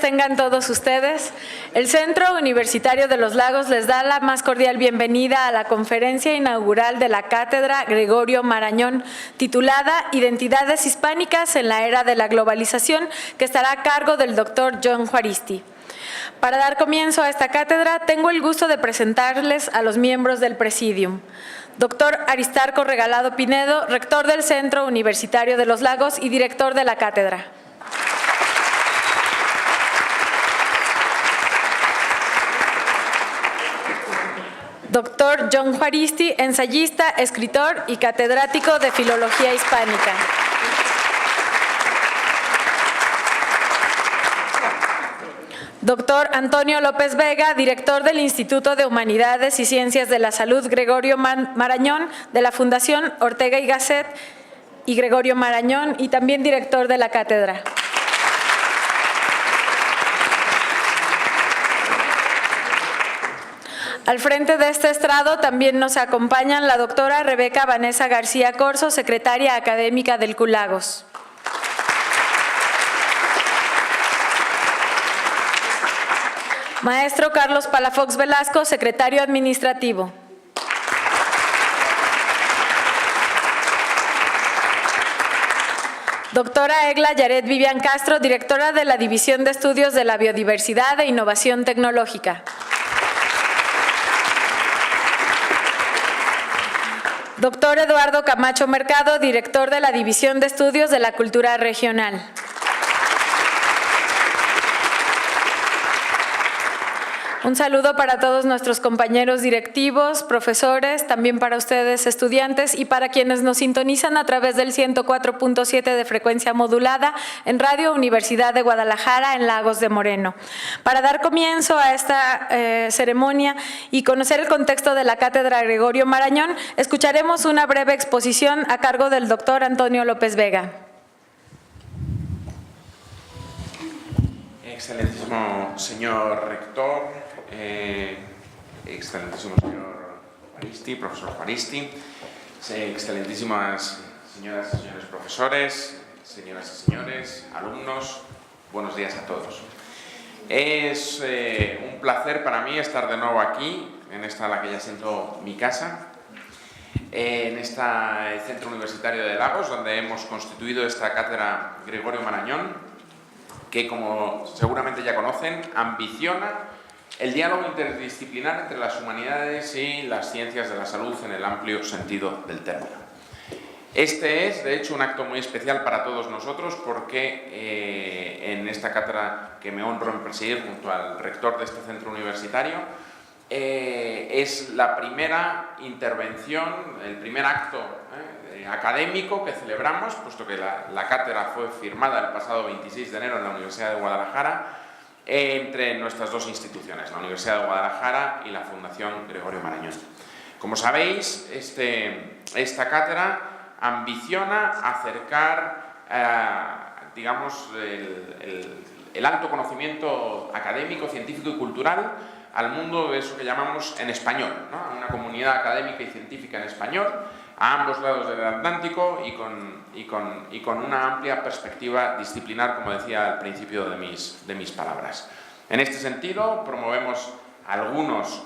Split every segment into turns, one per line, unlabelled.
tengan todos ustedes. El Centro Universitario de los Lagos les da la más cordial bienvenida a la conferencia inaugural de la Cátedra Gregorio Marañón, titulada Identidades Hispánicas en la Era de la Globalización, que estará a cargo del doctor John Juaristi. Para dar comienzo a esta cátedra, tengo el gusto de presentarles a los miembros del Presidium. Doctor Aristarco Regalado Pinedo, rector del Centro Universitario de los Lagos y director de la cátedra. Doctor John Juaristi, ensayista, escritor y catedrático de Filología Hispánica. Doctor Antonio López Vega, director del Instituto de Humanidades y Ciencias de la Salud Gregorio Marañón, de la Fundación Ortega y Gasset y Gregorio Marañón, y también director de la cátedra. Al frente de este estrado también nos acompañan la doctora Rebeca Vanessa García Corzo, secretaria académica del CULAGOS. Maestro Carlos Palafox Velasco, secretario administrativo. Doctora Egla Yaret Vivian Castro, directora de la División de Estudios de la Biodiversidad e Innovación Tecnológica. Doctor Eduardo Camacho Mercado, director de la División de Estudios de la Cultura Regional. Un saludo para todos nuestros compañeros directivos, profesores, también para ustedes estudiantes y para quienes nos sintonizan a través del 104.7 de frecuencia modulada en Radio Universidad de Guadalajara en Lagos de Moreno. Para dar comienzo a esta ceremonia y conocer el contexto de la Cátedra Gregorio Marañón, escucharemos una breve exposición a cargo del doctor Antonio López Vega.
Excelentísimo señor rector, excelentísimo señor Juaristi, profesor Juaristi, excelentísimas señoras y señores profesores, señoras y señores, alumnos, buenos días a todos. Es un placer para mí estar de nuevo aquí, en esta la que ya siento mi casa, en este Centro Universitario de Lagos, donde hemos constituido esta cátedra Gregorio Marañón, que, como seguramente ya conocen, ambiciona el diálogo interdisciplinar entre las humanidades y las ciencias de la salud en el amplio sentido del término. Este es, de hecho, un acto muy especial para todos nosotros porque en esta cátedra que me honro en presidir junto al rector de este centro universitario, es la primera intervención, el primer acto académico que celebramos, puesto que la cátedra fue firmada el pasado 26 de enero en la Universidad de Guadalajara, entre nuestras dos instituciones, la Universidad de Guadalajara y la Fundación Gregorio Marañón. Como sabéis, esta cátedra ambiciona acercar, digamos, el alto conocimiento académico, científico y cultural al mundo de eso que llamamos en español, ¿no? A una comunidad académica y científica en español, a ambos lados del Atlántico y con una amplia perspectiva disciplinar, como decía al principio de mis palabras. En este sentido, promovemos algunos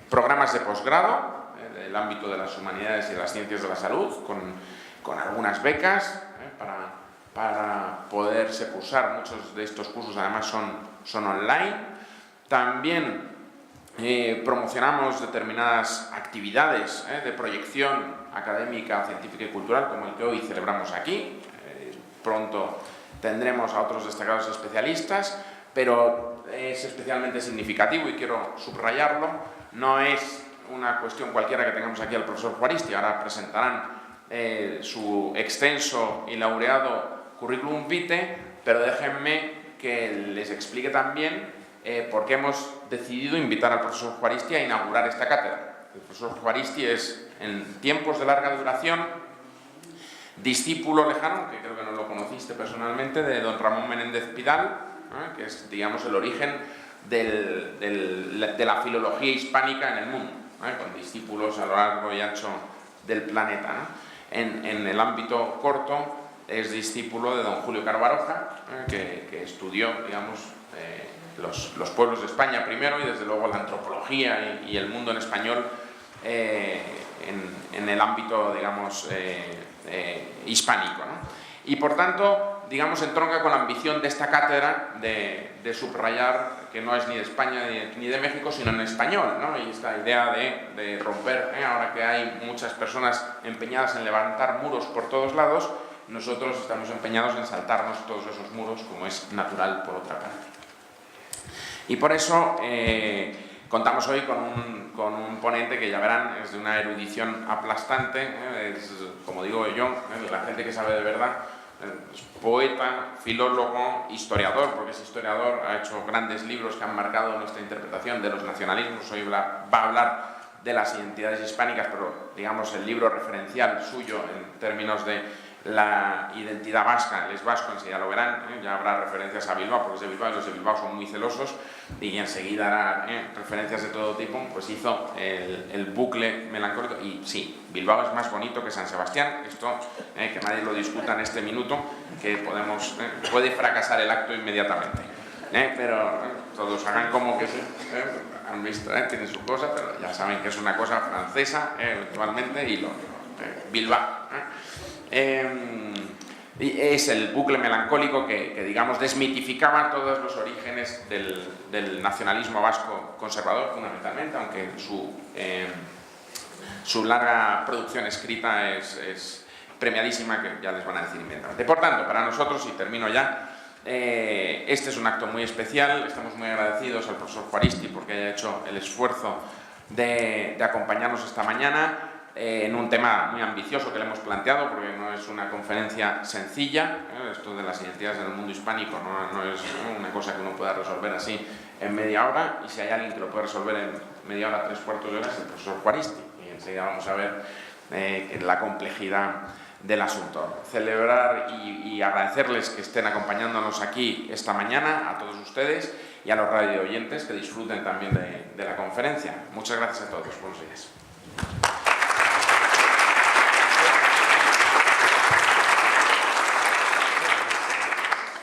programas de posgrado del ámbito de las humanidades y de las ciencias de la salud, con algunas becas para poderse cursar. Muchos de estos cursos además son online. También promocionamos determinadas actividades de proyección académica, científica y cultural, como el que hoy celebramos aquí. Pronto tendremos a otros destacados especialistas, pero es especialmente significativo y quiero subrayarlo. No es una cuestión cualquiera que tengamos aquí al profesor Juaristi. Ahora presentarán su extenso y laureado currículum vitae, pero déjenme que les explique también por qué hemos decidido invitar al profesor Juaristi a inaugurar esta cátedra. El profesor Juaristi es, en tiempos de larga duración, discípulo lejano, que creo que no lo conociste personalmente, de don Ramón Menéndez Pidal, que es, digamos, el origen de la filología hispánica en el mundo, con discípulos a lo largo y ancho del planeta, ¿no? En el ámbito corto, es discípulo de don Julio Caro Baroja, que estudió, digamos, los pueblos de España primero y desde luego la antropología y el mundo en español en el ámbito, digamos, hispánico, ¿no? Y por tanto, digamos, entronca con la ambición de esta cátedra de subrayar que no es ni de España ni de México, sino en español, ¿no? Y esta idea de romper, ahora que hay muchas personas empeñadas en levantar muros por todos lados, nosotros estamos empeñados en saltarnos todos esos muros, como es natural por otra parte. Y por eso contamos hoy con un ponente que ya verán, es de una erudición aplastante, es, como digo yo, la gente que sabe de verdad, es poeta, filólogo, historiador, porque es historiador, ha hecho grandes libros que han marcado nuestra interpretación de los nacionalismos. Hoy va a hablar de las identidades hispánicas, pero digamos el libro referencial suyo en términos de la identidad vasca, el es vasco, enseguida lo verán, ya habrá referencias a Bilbao, porque es de Bilbao y los de Bilbao son muy celosos, y enseguida hará referencias de todo tipo. Pues hizo el bucle melancólico, y sí, Bilbao es más bonito que San Sebastián, esto que nadie lo discuta en este minuto, que puede fracasar el acto inmediatamente, pero todos hagan como que sí, han visto, tiene su cosa, pero ya saben que es una cosa francesa, eventualmente, y Bilbao. Es el bucle melancólico que digamos, desmitificaba todos los orígenes del nacionalismo vasco conservador, fundamentalmente, aunque su larga producción escrita es premiadísima, que ya les van a decir inmediatamente. Por tanto, para nosotros, y termino ya, este es un acto muy especial. Estamos muy agradecidos al profesor Juaristi porque haya hecho el esfuerzo de acompañarnos esta mañana en un tema muy ambicioso que le hemos planteado, porque no es una conferencia sencilla. Esto de las identidades en el mundo hispánico no es una cosa que uno pueda resolver así en media hora, y si hay alguien que lo puede resolver en media hora, 3/4 de hora, es el profesor Juaristi, y enseguida vamos a ver la complejidad del asunto. Celebrar y agradecerles que estén acompañándonos aquí esta mañana, a todos ustedes y a los radio oyentes que disfruten también de la conferencia. Muchas gracias a todos. Buenos días.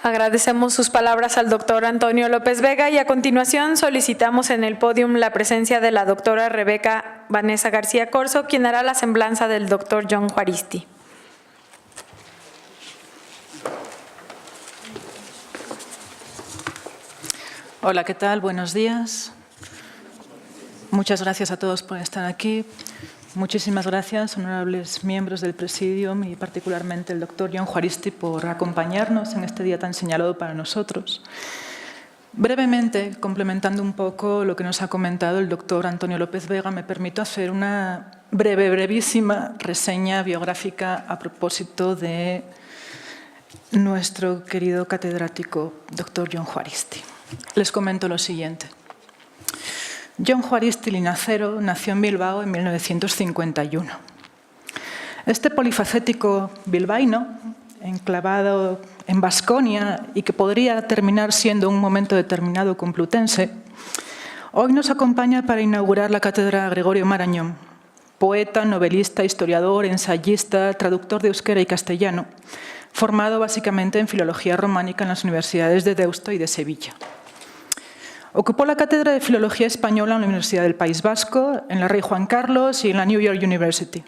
Agradecemos sus palabras al doctor Antonio López Vega, y a continuación solicitamos en el podium la presencia de la doctora Rebeca Vanessa García Corzo, quien hará la semblanza del doctor John Juaristi.
Hola, ¿qué tal? Buenos días. Muchas gracias a todos por estar aquí. Muchísimas gracias, honorables miembros del Presidium, y particularmente el doctor John Juaristi, por acompañarnos en este día tan señalado para nosotros. Brevemente, complementando un poco lo que nos ha comentado el doctor Antonio López Vega, me permito hacer una brevísima reseña biográfica a propósito de nuestro querido catedrático, doctor John Juaristi. Les comento lo siguiente. John Juaristi Linacero nació en Bilbao en 1951. Este polifacético bilbaíno, enclavado en Baskonia y que podría terminar siendo un momento determinado complutense, hoy nos acompaña para inaugurar la cátedra Gregorio Marañón, poeta, novelista, historiador, ensayista, traductor de euskera y castellano, formado básicamente en filología románica en las universidades de Deusto y de Sevilla. Ocupó la cátedra de Filología Española en la Universidad del País Vasco, en la Rey Juan Carlos y en la New York University.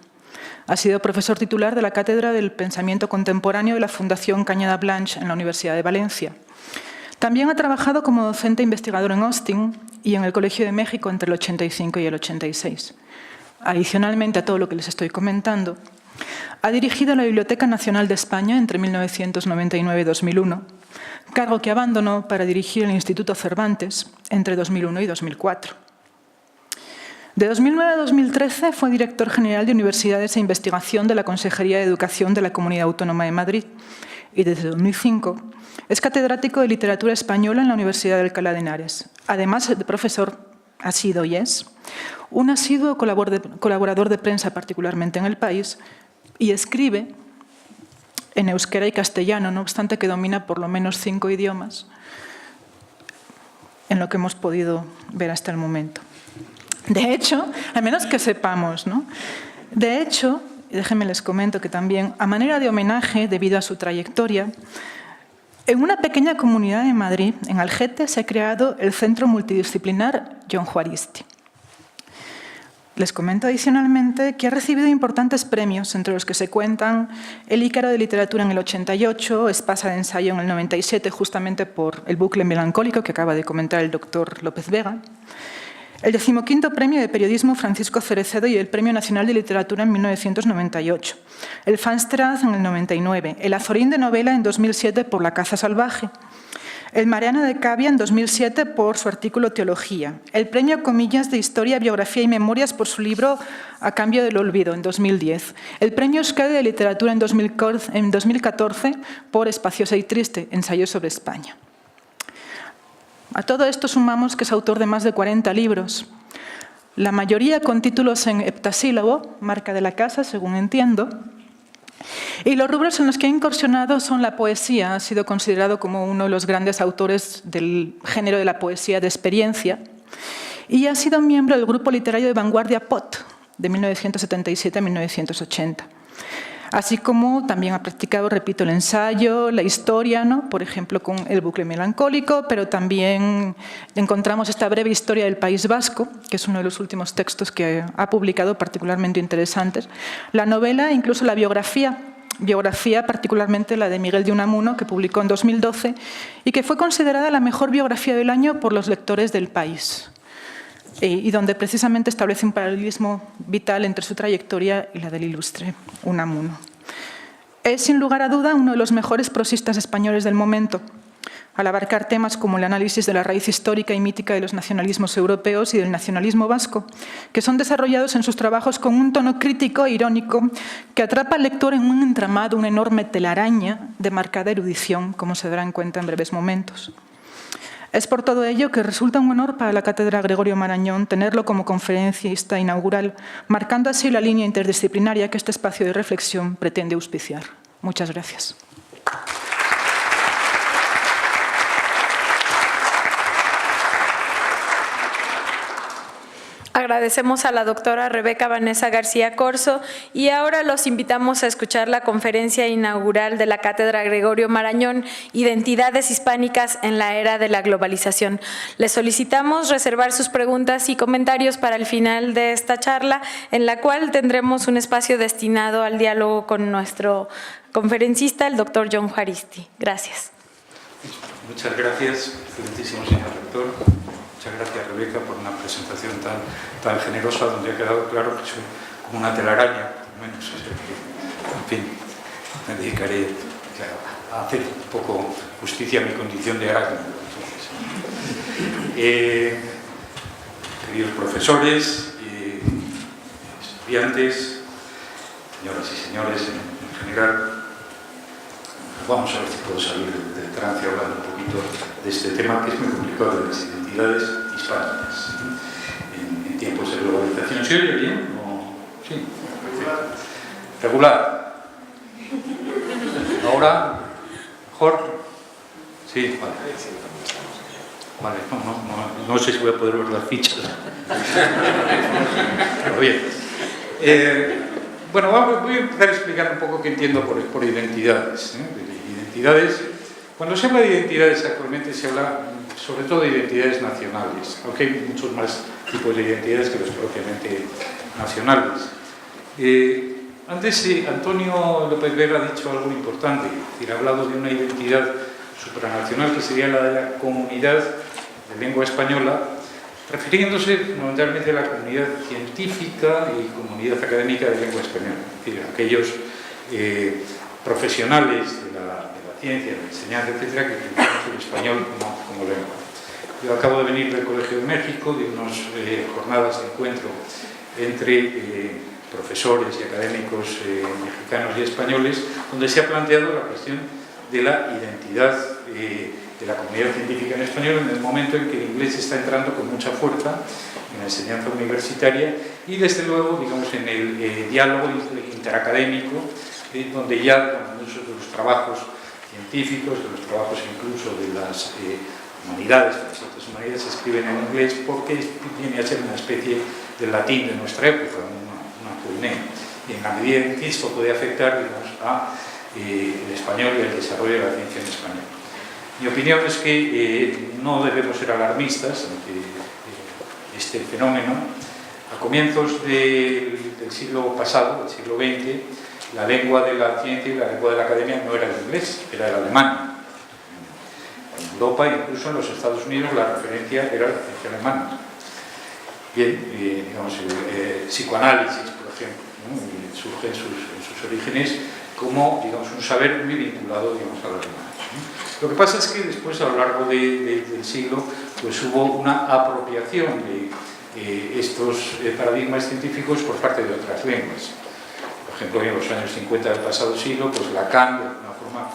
Ha sido profesor titular de la Cátedra del Pensamiento Contemporáneo de la Fundación Cañada Blanche en la Universidad de Valencia. También ha trabajado como docente investigador en Austin y en el Colegio de México entre el 85 y el 86. Adicionalmente a todo lo que les estoy comentando, ha dirigido la Biblioteca Nacional de España entre 1999 y 2001, cargo que abandonó para dirigir el Instituto Cervantes entre 2001 y 2004. De 2009 a 2013 fue director general de Universidades e Investigación de la Consejería de Educación de la Comunidad Autónoma de Madrid, y desde 2005 es catedrático de Literatura Española en la Universidad de Alcalá de Henares. Además de profesor, ha sido y es un asiduo colaborador de prensa, particularmente en El País, y escribe en euskera y castellano, no obstante que domina por lo menos 5 idiomas, en lo que hemos podido ver hasta el momento. De hecho, al menos que sepamos, ¿no? De hecho, y déjenme les comento que también, a manera de homenaje, debido a su trayectoria, en una pequeña comunidad de Madrid, en Algete, se ha creado el Centro Multidisciplinar John Juaristi. Les comento adicionalmente que ha recibido importantes premios, entre los que se cuentan el Ícaro de Literatura en el 88, Espasa de Ensayo en el 97, justamente por el bucle melancólico que acaba de comentar el doctor López Vega, el 15º Premio de Periodismo Francisco Cerecedo y el Premio Nacional de Literatura en 1998, el Fanstraz en el 99, el Azorín de Novela en 2007 por La caza salvaje, el Mariano de Cavia en 2007 por su artículo Teología, el Premio Comillas de Historia, Biografía y Memorias por su libro A cambio del olvido en 2010, el Premio Euskadi de Literatura en 2014 por Espaciosa y triste, ensayo sobre España. A todo esto sumamos que es autor de más de 40 libros, la mayoría con títulos en heptasílabo, marca de la casa, según entiendo, y los rubros en los que ha incursionado son la poesía. Ha sido considerado como uno de los grandes autores del género de la poesía de experiencia y ha sido miembro del grupo literario de vanguardia POT de 1977 a 1980. Así como también ha practicado, repito, el ensayo, la historia, ¿no? Por ejemplo, con el bucle melancólico, pero también encontramos esta breve historia del País Vasco, que es uno de los últimos textos que ha publicado, particularmente interesantes, la novela e incluso la biografía particularmente la de Miguel de Unamuno, que publicó en 2012 y que fue considerada la mejor biografía del año por los lectores del País, y donde precisamente establece un paralelismo vital entre su trayectoria y la del ilustre Unamuno. Es, sin lugar a duda, uno de los mejores prosistas españoles del momento, al abarcar temas como el análisis de la raíz histórica y mítica de los nacionalismos europeos y del nacionalismo vasco, que son desarrollados en sus trabajos con un tono crítico e irónico que atrapa al lector en un entramado, una enorme telaraña de marcada erudición, como se dará en cuenta en breves momentos. Es por todo ello que resulta un honor para la Cátedra Gregorio Marañón tenerlo como conferencista inaugural, marcando así la línea interdisciplinaria que este espacio de reflexión pretende auspiciar. Muchas gracias.
Agradecemos a la doctora Rebeca Vanessa García Corzo y ahora los invitamos a escuchar la conferencia inaugural de la Cátedra Gregorio Marañón, Identidades hispánicas en la era de la globalización. Les solicitamos reservar sus preguntas y comentarios para el final de esta charla, en la cual tendremos un espacio destinado al diálogo con nuestro conferencista, el doctor John Juaristi. Gracias.
Muchas gracias, excelentísimo señor rector. Muchas gracias, Rebeca, por una presentación tan generosa, donde ha quedado claro que soy como una telaraña, menos. En fin, me dedicaré a hacer un poco justicia a mi condición de arácnido. Queridos profesores, estudiantes, señoras y señores en general, vamos a ver si puedo salir del trance hablando un poquito de este tema que es muy complicado, de las identidades hispánicas en tiempos de globalización. ¿Se oye bien? Sí, perfecto. Regular. ¿Ahora? ¿Mejor? Sí, vale. Vale, no sé si voy a poder ver las fichas. Pero bien. Bueno, voy a empezar a explicar un poco qué entiendo por identidades. Cuando se habla de identidades actualmente se habla sobre todo de identidades nacionales, aunque hay muchos más tipos de identidades que los propiamente nacionales. Antes Antonio López Vega ha dicho algo importante, es decir, ha hablado de una identidad supranacional que sería la de la comunidad de lengua española, refiriéndose fundamentalmente a la comunidad científica y comunidad académica de lengua española, es decir, aquellos profesionales de la ciencia, de la enseñanza, etcétera, que utilizamos el español como lengua. Yo acabo de venir del Colegio de México, de unas jornadas de encuentro entre profesores y académicos mexicanos y españoles, donde se ha planteado la cuestión de la identidad de la comunidad científica en español en el momento en que el inglés está entrando con mucha fuerza en la enseñanza universitaria y, desde luego, digamos, en el diálogo interacadémico, donde ya muchos de los trabajos científicos, de los trabajos incluso de las humanidades, de las otras humanidades, se escriben en inglés porque viene a ser una especie del latín de nuestra época, una coinea. y en la medida en que esto puede afectar, digamos, a el español y el desarrollo de la ciencia en español. Mi opinión es que no debemos ser alarmistas ante este fenómeno. A comienzos del siglo pasado, del siglo XX, la lengua de la ciencia y la lengua de la academia no era el inglés, era el alemán. En Europa, incluso en los Estados Unidos, la referencia era la ciencia alemana. Bien, digamos, el psicoanálisis, por ejemplo, ¿no? Surge en sus orígenes como, digamos, un saber muy vinculado, digamos, a los humanos, ¿no? Lo que pasa es que después, a lo largo del siglo, pues hubo una apropiación de estos paradigmas científicos por parte de otras lenguas. Por ejemplo, en los años 50 del pasado siglo, pues Lacan, de alguna forma,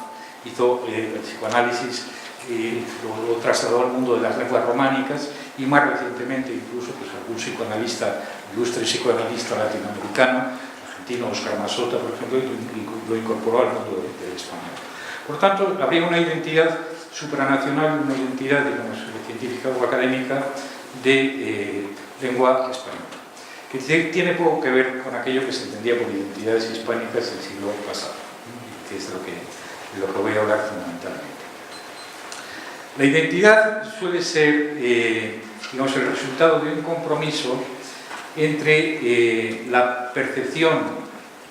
hizo el psicoanálisis y lo trasladó al mundo de las lenguas románicas, y más recientemente incluso pues algún psicoanalista, ilustre psicoanalista latinoamericano, argentino Oscar Masota, por ejemplo, lo incorporó al mundo del español. Por tanto, habría una identidad supranacional, una identidad, digamos, científica o académica de lengua española, que tiene poco que ver con aquello que se entendía por identidades hispánicas del siglo pasado, que es de lo que voy a hablar fundamentalmente. La identidad suele ser, digamos, el resultado de un compromiso entre la percepción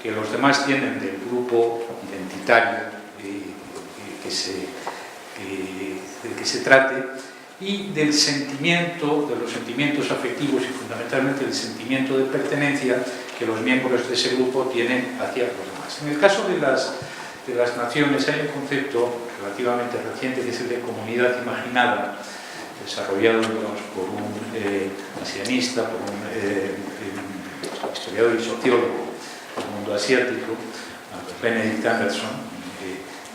que los demás tienen del grupo identitario del que se trate y del sentimiento, de los sentimientos afectivos y fundamentalmente del sentimiento de pertenencia que los miembros de ese grupo tienen hacia los demás. En el caso de las naciones hay un concepto relativamente reciente que es el de comunidad imaginada, desarrollado, digamos, por un asianista, por un historiador y sociólogo del mundo asiático, Benedict Anderson,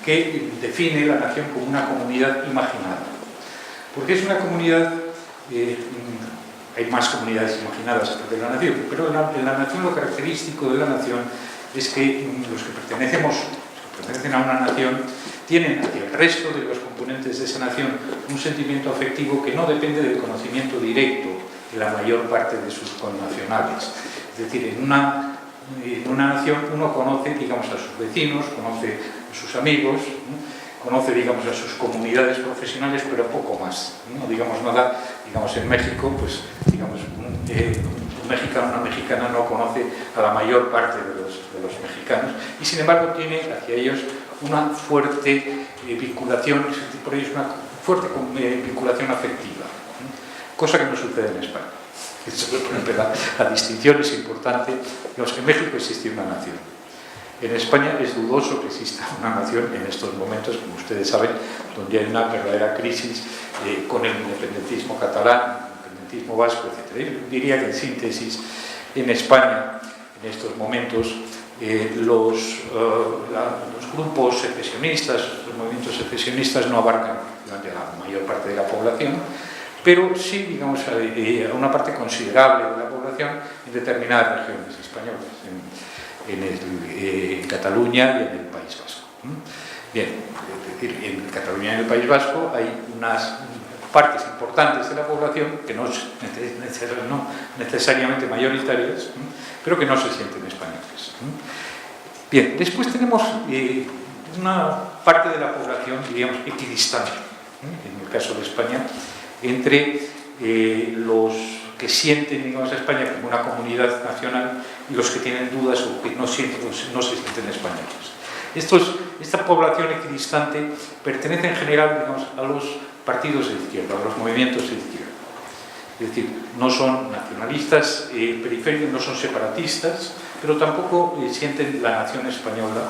que define la nación como una comunidad imaginada. Porque es una comunidad, hay más comunidades imaginadas aparte de la nación, pero en la nación lo característico de la nación es que los que pertenecen a una nación tienen hacia el resto de los componentes de esa nación un sentimiento afectivo que no depende del conocimiento directo de la mayor parte de sus connacionales. Es decir, en una nación uno conoce, digamos, a sus vecinos, conoce a sus amigos, ¿no? Conoce, digamos, a sus comunidades profesionales, pero poco más, ¿no? Digamos, nada, digamos, en México, pues, digamos, un mexicano, una mexicana no conoce a la mayor parte de los mexicanos y, sin embargo, tiene hacia ellos una fuerte vinculación, por ello es una fuerte vinculación afectiva, ¿no? Cosa que no sucede en España. La distinción es importante. En México existe una nación. En España es dudoso que exista una nación en estos momentos, como ustedes saben, donde hay una verdadera crisis con el independentismo catalán, el independentismo vasco, etc. Yo diría que, en síntesis, en España, en estos momentos, los grupos secesionistas, los movimientos secesionistas no abarcan la mayor parte de la población, pero sí, digamos, a una parte considerable de la población en determinadas regiones españolas, en Cataluña y en el País Vasco. Bien, es decir, en Cataluña y en el País Vasco hay unas partes importantes de la población que no necesariamente mayoritarias, pero que no se sienten españoles. Bien, después tenemos una parte de la población, diríamos, equidistante, en el caso de España, entre los que sienten, digamos, a España como una comunidad nacional y los que tienen dudas o que no se sienten españoles. Esta población equidistante pertenece en general, digamos, a los partidos de izquierda, a los movimientos de izquierda. Es decir, no son nacionalistas periféricos, no son separatistas, pero tampoco sienten la nación española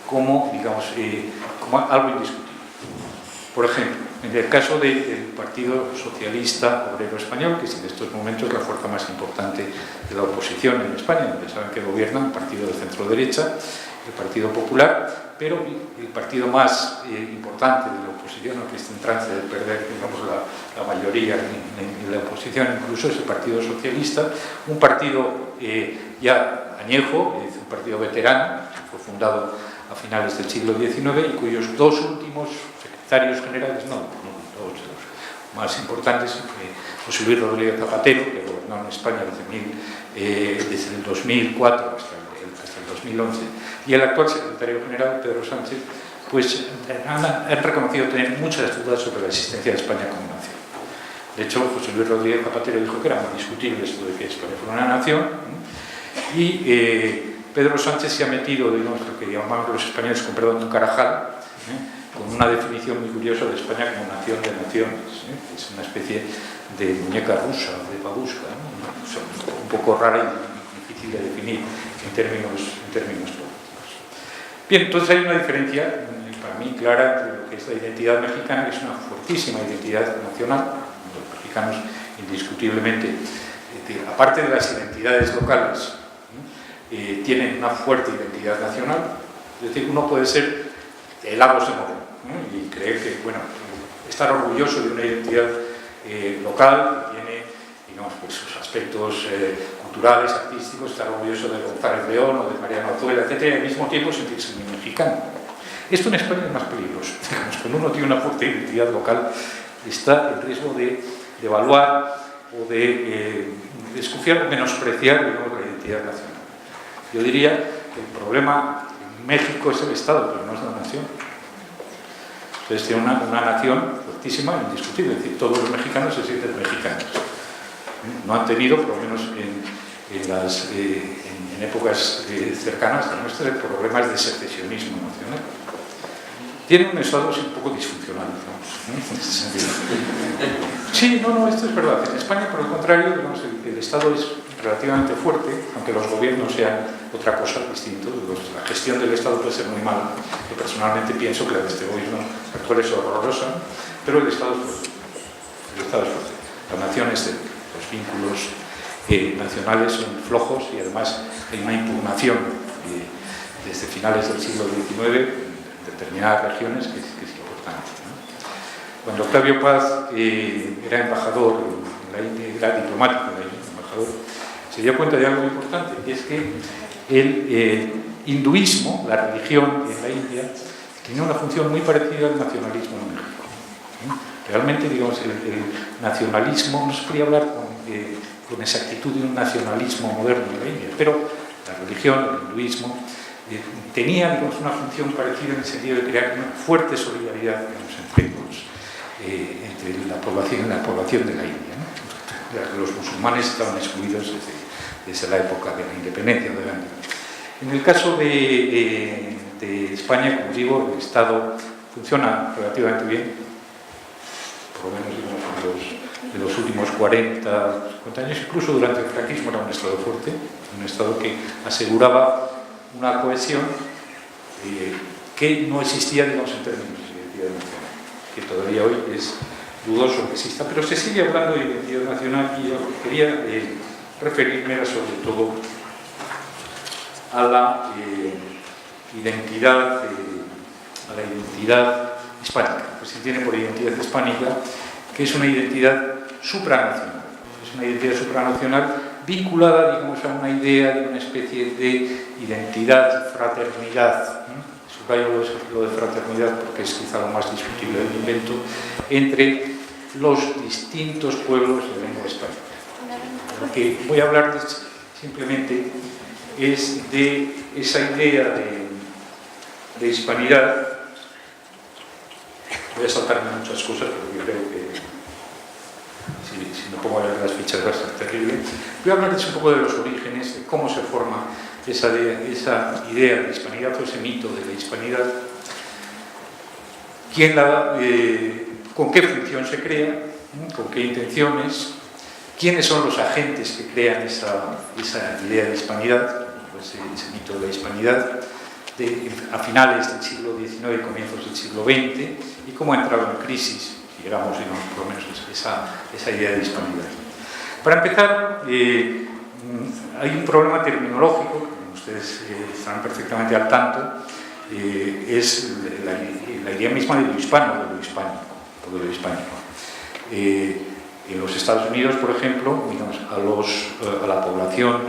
como, digamos, como algo indiscutible. Por ejemplo, en el caso del Partido Socialista Obrero Español, que es en estos momentos la fuerza más importante de la oposición en España, donde saben que gobierna un partido de centro-derecha, el Partido Popular, pero el partido más importante de la oposición, que está en trance de perder, digamos, la mayoría en la oposición, incluso es el Partido Socialista, un partido ya añejo, un partido veterano, que fue fundado a finales del siglo XIX y cuyos dos últimos secretarios generales, todos los más importantes, José Luis Rodríguez Zapatero, que gobernó en España desde el 2004 hasta 2011, y el actual secretario general, Pedro Sánchez, pues han reconocido tener muchas dudas sobre la existencia de España como nación. De hecho, José Luis Rodríguez Zapatero dijo que era muy discutible esto de que España fuera una nación, y Pedro Sánchez se ha metido, digamos, lo que llamamos los españoles, con perdón, un carajal, con una definición muy curiosa de España como nación de naciones. Es una especie de muñeca rusa, de babushka, un poco rara y difícil de definir en términos políticos. Bien, entonces hay una diferencia, para mí, clara entre lo que es la identidad mexicana, que es una fuertísima identidad nacional. Los mexicanos, indiscutiblemente, aparte de las identidades locales, tienen una fuerte identidad nacional. Es decir, uno puede ser el Lagos de Moreno y creer que, bueno, estar orgulloso de una identidad local que tiene, digamos, pues, sus aspectos culturales, artísticos, estar orgulloso de González León o de Mariano Azuela, etc., y al mismo tiempo sentirse muy mexicano. Esto en España es más peligroso. Digamos, cuando uno tiene una fuerte identidad local, está en riesgo de devaluar o de desconfiar o menospreciar, digamos, la identidad nacional. Yo diría que el problema en México es el Estado, pero no es la nación. Entonces tiene una nación fuertísima, indiscutible, es decir, todos los mexicanos se sienten mexicanos. No han tenido, por lo menos en épocas cercanas a nuestras, problemas de secesionismo nacional. Tienen un Estado un poco disfuncional, digamos, en ese sentido. Sí, no, esto es verdad. En España, por el contrario, digamos, el Estado es relativamente fuerte, aunque los gobiernos sean otra cosa, distinto. La gestión del Estado puede ser muy mala. Yo personalmente pienso que la de este gobierno actual es horrorosa, pero el Estado es fuerte. El Estado es fuerte. La nación es débil. Los vínculos nacionales son flojos y además hay una impugnación desde finales del siglo XIX en determinadas regiones que es importante, ¿no? Cuando Octavio Paz era embajador en la India, era diplomático en la India, embajador, se dio cuenta de algo importante, y es que el hinduismo, la religión en la India, tiene una función muy parecida al nacionalismo en México. Realmente, digamos, el nacionalismo, no se podría hablar con exactitud de un nacionalismo moderno en la India, pero la religión, el hinduismo, tenía, digamos, una función parecida en el sentido de crear una fuerte solidaridad, digamos, entre la población de la India, ¿no? Los musulmanes estaban excluidos desde la época de la independencia de la India. En el caso de España, como digo, el Estado funciona relativamente bien, por lo menos, digamos, en los últimos 40, 50 años, incluso durante el franquismo era un Estado fuerte, un Estado que aseguraba una cohesión que no existía, digamos, en términos de identidad nacional, que todavía hoy es dudoso que exista, pero se sigue hablando de identidad nacional, y yo quería referirme sobre todo a la identidad hispánica, pues se tiene por identidad hispánica, que es una identidad supranacional. Es una identidad supranacional vinculada, digamos, a una idea de una especie de identidad, fraternidad. Subrayo lo de fraternidad porque es quizá lo más discutible del invento, entre los distintos pueblos de lengua española. Lo que voy a hablar simplemente es de esa idea de hispanidad. Voy a saltarme muchas cosas porque yo creo que si me pongo a leer las fichas va a ser terrible. Voy a hablarles un poco de los orígenes, de cómo se forma esa idea de hispanidad o ese mito de la hispanidad, con qué función se crea, con qué intenciones, quiénes son los agentes que crean esa idea de hispanidad, ese mito de la hispanidad, a finales del siglo XIX y comienzos del siglo XX, y cómo ha entrado en crisis, si llegamos, digamos, por lo menos esa idea de hispanidad. Para empezar, hay un problema terminológico, como ustedes estarán perfectamente al tanto, es la idea misma de lo hispano, de lo hispánico, o de lo hispánico. En los Estados Unidos, por ejemplo, digamos, a la población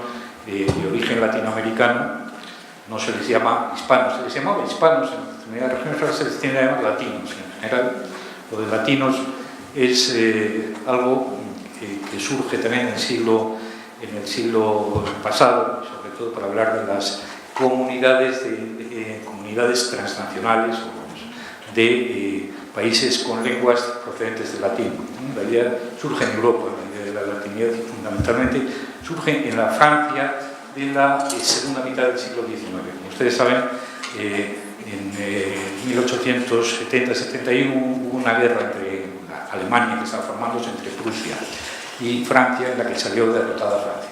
de origen latinoamericano no se les llama hispanos, se les llamaba hispanos, en determinadas regiones se les tiene a llamar latinos. En general, lo de latinos es algo que surge también en el siglo pasado, sobre todo para hablar de las comunidades transnacionales de países con lenguas procedentes del latín. La idea surge en Europa, la idea de la latinidad fundamentalmente surge en la Francia de la segunda mitad del siglo XIX. Como ustedes saben, en 1870-71 hubo una guerra entre Alemania, que estaba formándose, entre Prusia y Francia, en la que salió derrotada Francia.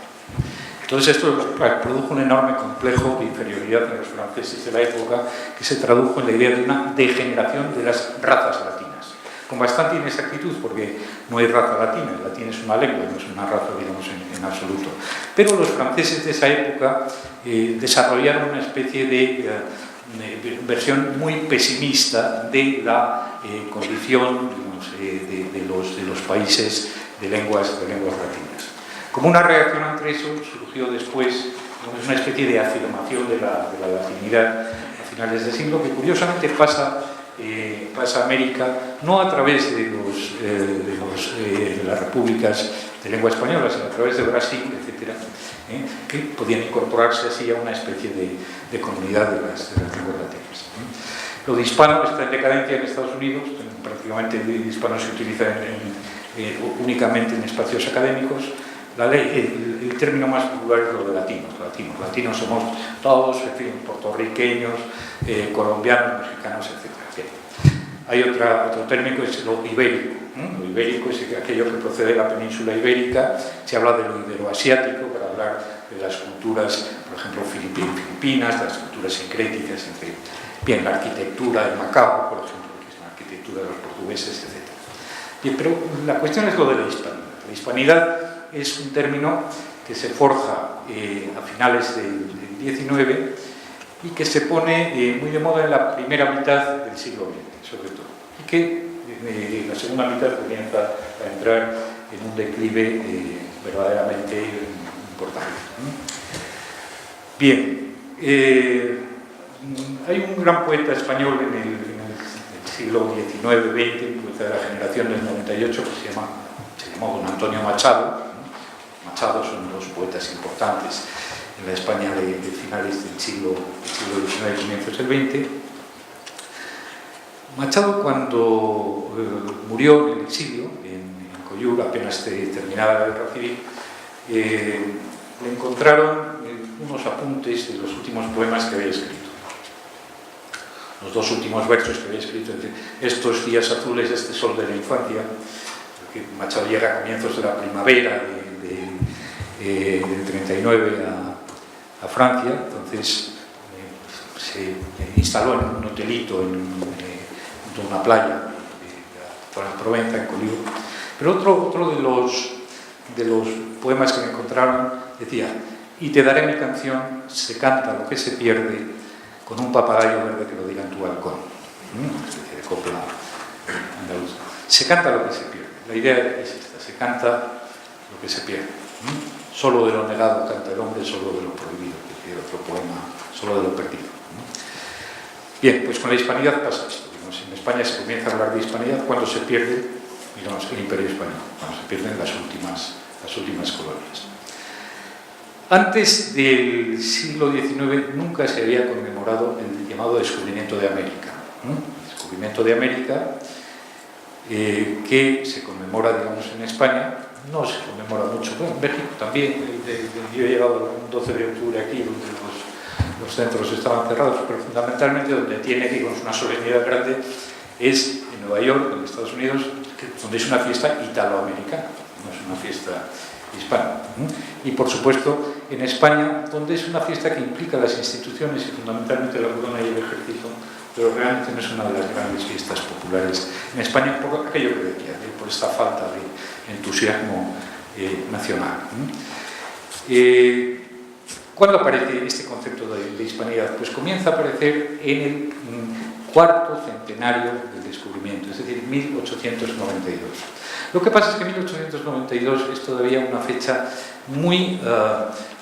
Entonces esto produjo un enorme complejo de inferioridad en los franceses de la época, que se tradujo en la idea de una degeneración de las razas latinas, con bastante inexactitud, porque no hay raza latina, el latín es una lengua, no es una raza, digamos, en absoluto. Pero los franceses de esa época desarrollaron una especie de versión muy pesimista de la condición, digamos, de los países de lenguas latinas. Como una reacción ante eso, surgió después una especie de afirmación de la latinidad a finales del siglo, que curiosamente pasa a América no a través de las repúblicas de lengua española, sino a través de Brasil, etcétera, que podían incorporarse así a una especie de comunidad de las lenguas latinas. Lo de hispano está en decadencia en Estados Unidos, prácticamente el hispano se utiliza únicamente en espacios académicos. El término más popular es lo de latinos. Latinos somos todos, en fin, puertorriqueños, colombianos, mexicanos, etc. Hay otro término, es lo ibérico. Lo ibérico es aquello que procede de la península ibérica. Se habla de lo iberoasiático para hablar de las culturas, por ejemplo, filipinas, de las culturas sincréticas, bien, la arquitectura de Macao, por ejemplo, que es la arquitectura de los portugueses, etc. Bien, pero la cuestión es lo de la hispanidad. La hispanidad es un término que se forja a finales del XIX y que se pone muy de moda en la primera mitad del siglo XX, sobre todo, y que en la segunda mitad comienza a entrar en un declive verdaderamente importante. Bien, hay un gran poeta español en el siglo XIX-XX, poeta de la generación del 98, que se llamó don Antonio Machado. Machado son los poetas importantes en la España de finales del siglo XIX y comienzos del XX. Machado, cuando murió en el exilio, en Coyur, apenas terminada la guerra civil, le encontraron unos apuntes de los últimos poemas que había escrito. Los dos últimos versos que había escrito, estos días azules, este sol de la infancia, porque Machado llega a comienzos de la primavera del 39 a Francia, entonces se instaló en un hotelito junto a una playa de Provenza, en Collioure. Pero otro de los poemas que me encontraron decía: y te daré mi canción, se canta lo que se pierde, con un papagayo verde que lo diga en tu balcón. Una especie de copla andaluza. Se canta lo que se pierde. La idea es esta: se canta lo que se pierde. Solo de lo negado canta el hombre, solo de lo prohibido, que es otro poema, solo de lo perdido. Bien, pues con la hispanidad pasa esto. En España se comienza a hablar de hispanidad cuando se pierde, digamos, el Imperio Español, cuando se pierden las últimas colonias. Antes del siglo XIX nunca se había conmemorado el llamado descubrimiento de América. El descubrimiento de América, que se conmemora, digamos, en España, no se conmemora mucho. Bueno, en México también. Yo he llegado un 12 de octubre aquí, donde los centros estaban cerrados, pero fundamentalmente donde tiene, digamos, una solemnidad grande es en Nueva York, en Estados Unidos, donde es una fiesta italoamericana, no es una fiesta hispana. Y por supuesto en España, donde es una fiesta que implica las instituciones y fundamentalmente la corona y el ejército, pero realmente no es una de las grandes fiestas populares en España, por aquello que decía, por esta falta de entusiasmo nacional. ¿Cuándo aparece este concepto de hispanidad? Pues comienza a aparecer en el cuarto centenario del descubrimiento, es decir, 1892. Lo que pasa es que 1892 es todavía una fecha muy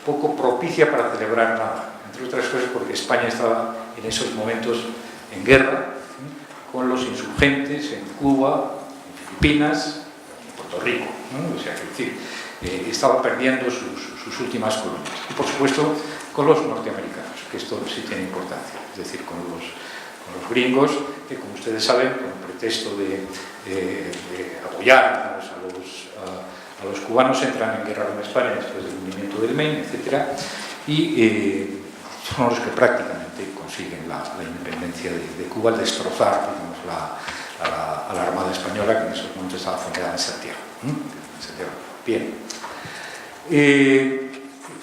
poco propicia para celebrar nada, entre otras cosas porque España estaba en esos momentos en guerra con los insurgentes en Cuba, en Filipinas, por Puerto Rico, ¿no? O sea, que decir, estaba perdiendo sus últimas colonias. Y por supuesto con los norteamericanos, que esto sí tiene importancia, es decir, con los gringos, que como ustedes saben, con el pretexto de apoyar a los cubanos, entran en guerra con España después del hundimiento del Maine, etc. Y son los que prácticamente consiguen la independencia de Cuba al destrozar, digamos, a la Armada Española, que en esos momentos estaba fundada en Santiago. Bien.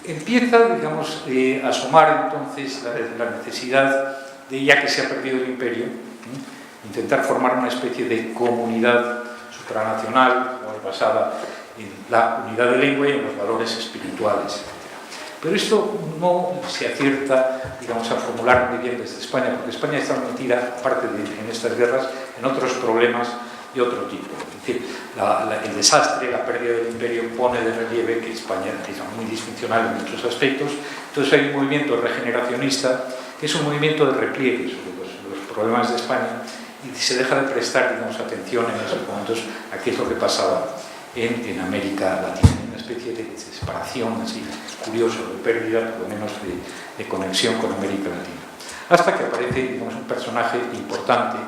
Empieza, digamos, a asomar entonces la necesidad de, ya que se ha perdido el imperio, intentar formar una especie de comunidad supranacional basada en la unidad de lengua y en los valores espirituales, etc. Pero esto no se acierta, digamos, a formular muy bien desde España, porque España está metida, aparte en estas guerras, en otros problemas de otro tipo. Es decir, el desastre, la pérdida del imperio pone de relieve que España es muy disfuncional en muchos aspectos. Entonces hay un movimiento regeneracionista que es un movimiento de repliegue sobre los problemas de España, y se deja de prestar, digamos, atención en esos momentos a qué es lo que pasaba en América Latina, una especie de separación así curiosa, de pérdida por lo menos de conexión con América Latina, hasta que aparece, digamos, un personaje importante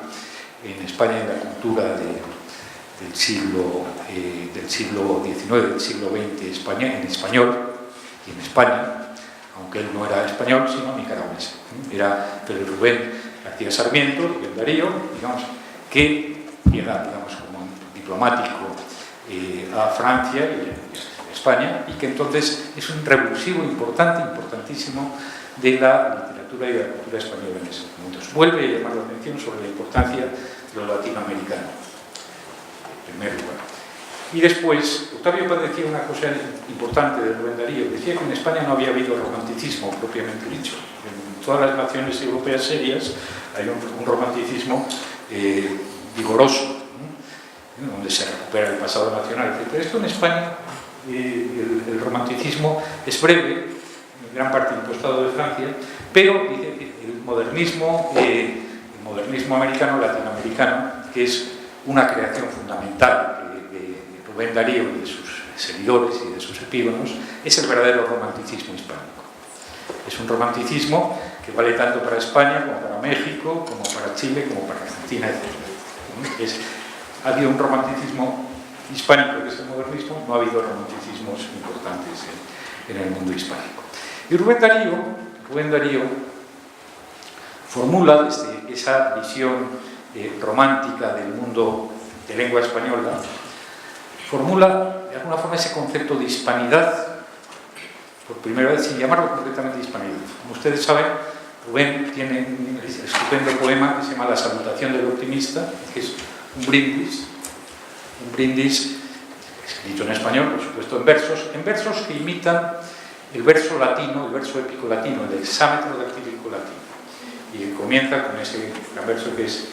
en España, en la cultura del siglo XIX, del siglo XX en español y en España, aunque él no era español sino nicaragüense. Era Pedro Rubén García Sarmiento, Rubén Darío, digamos, que llega, digamos, como diplomático a Francia y a España, y que entonces es un revulsivo importantísimo de la literatura y de la cultura española en esos momentos. Vuelve a llamar la atención sobre la importancia de lo latinoamericano, en primer lugar. Y después, Octavio Paz decía una cosa importante de Rubén Darío, decía que en España no había habido romanticismo propiamente dicho. En todas las naciones europeas serias hay un romanticismo vigoroso, donde se recupera el pasado nacional, etc. Pero esto en España, el romanticismo es breve, en gran parte impostado de Francia, pero dice, el modernismo americano, latinoamericano, que es una creación fundamental de Rubén Darío y de sus seguidores y de sus epígonos, es el verdadero romanticismo hispánico. Es un romanticismo que vale tanto para España como para México, como para Chile, como para Argentina, etc. Ha habido un romanticismo hispánico, que es el modernismo, no ha habido romanticismos importantes en el mundo hispánico. Y Rubén Darío formula desde esa visión romántica del mundo de lengua española, formula de alguna forma ese concepto de hispanidad, por primera vez sin llamarlo concretamente hispanidad. Como ustedes saben, Rubén tiene un estupendo poema que se llama La salutación del optimista, que es un brindis escrito en español, por supuesto, en versos que imitan el verso latino, el verso épico latino, el hexámetro dactílico latino. Y comienza con ese gran verso que es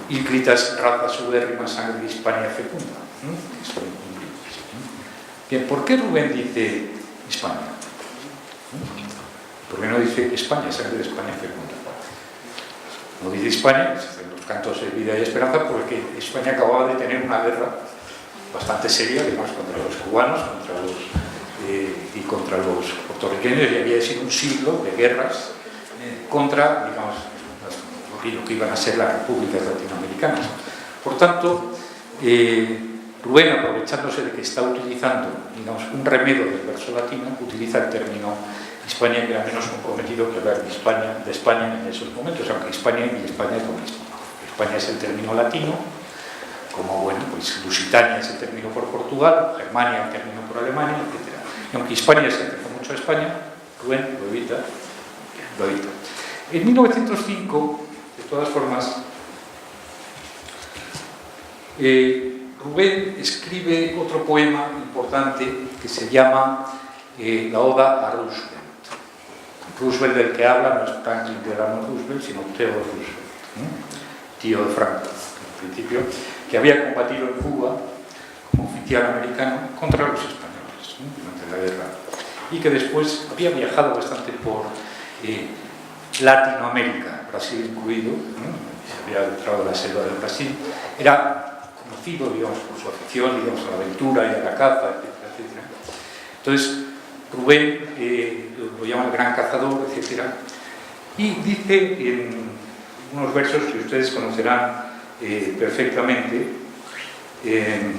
ínclitas razas ubérrimas sangre de Hispania fecunda. Es un brindis. Bien, ¿por qué Rubén dice España? ¿Por qué no dice España, sangre de España fecunda? No dice España, en los cantos de vida y esperanza, porque España acababa de tener una guerra bastante seria, digamos, contra los cubanos, y contra los puertorriqueños, y había sido un siglo de guerras contra, digamos, lo que iban a ser las repúblicas latinoamericanas. Por tanto, Rubén, aprovechándose de que está utilizando, digamos, un remedio del verso latino, utiliza el término España, que era menos comprometido que hablar de España en esos momentos, aunque España y España es lo mismo. España es el término latino, como, bueno, pues Lusitania es el término por Portugal, Germania el término por Alemania, etc. Y aunque Hispania se acerca mucho a España, Rubén lo evita. En 1905, de todas formas, Rubén escribe otro poema importante que se llama La Oda a Roosevelt. Roosevelt del que habla no es Franklin Delano Roosevelt, sino Theodore Roosevelt, tío de Franklin, en principio, que había combatido en Cuba como oficial americano contra los españoles durante la guerra, y que después había viajado bastante por Latinoamérica, Brasil incluido, se había entrado en la selva del Brasil. Era, conocido, digamos, por su afición, digamos, a la aventura y a la caza, etcétera, etcétera. Entonces, Rubén lo llama el gran cazador, etcétera, y dice en unos versos que ustedes conocerán perfectamente, le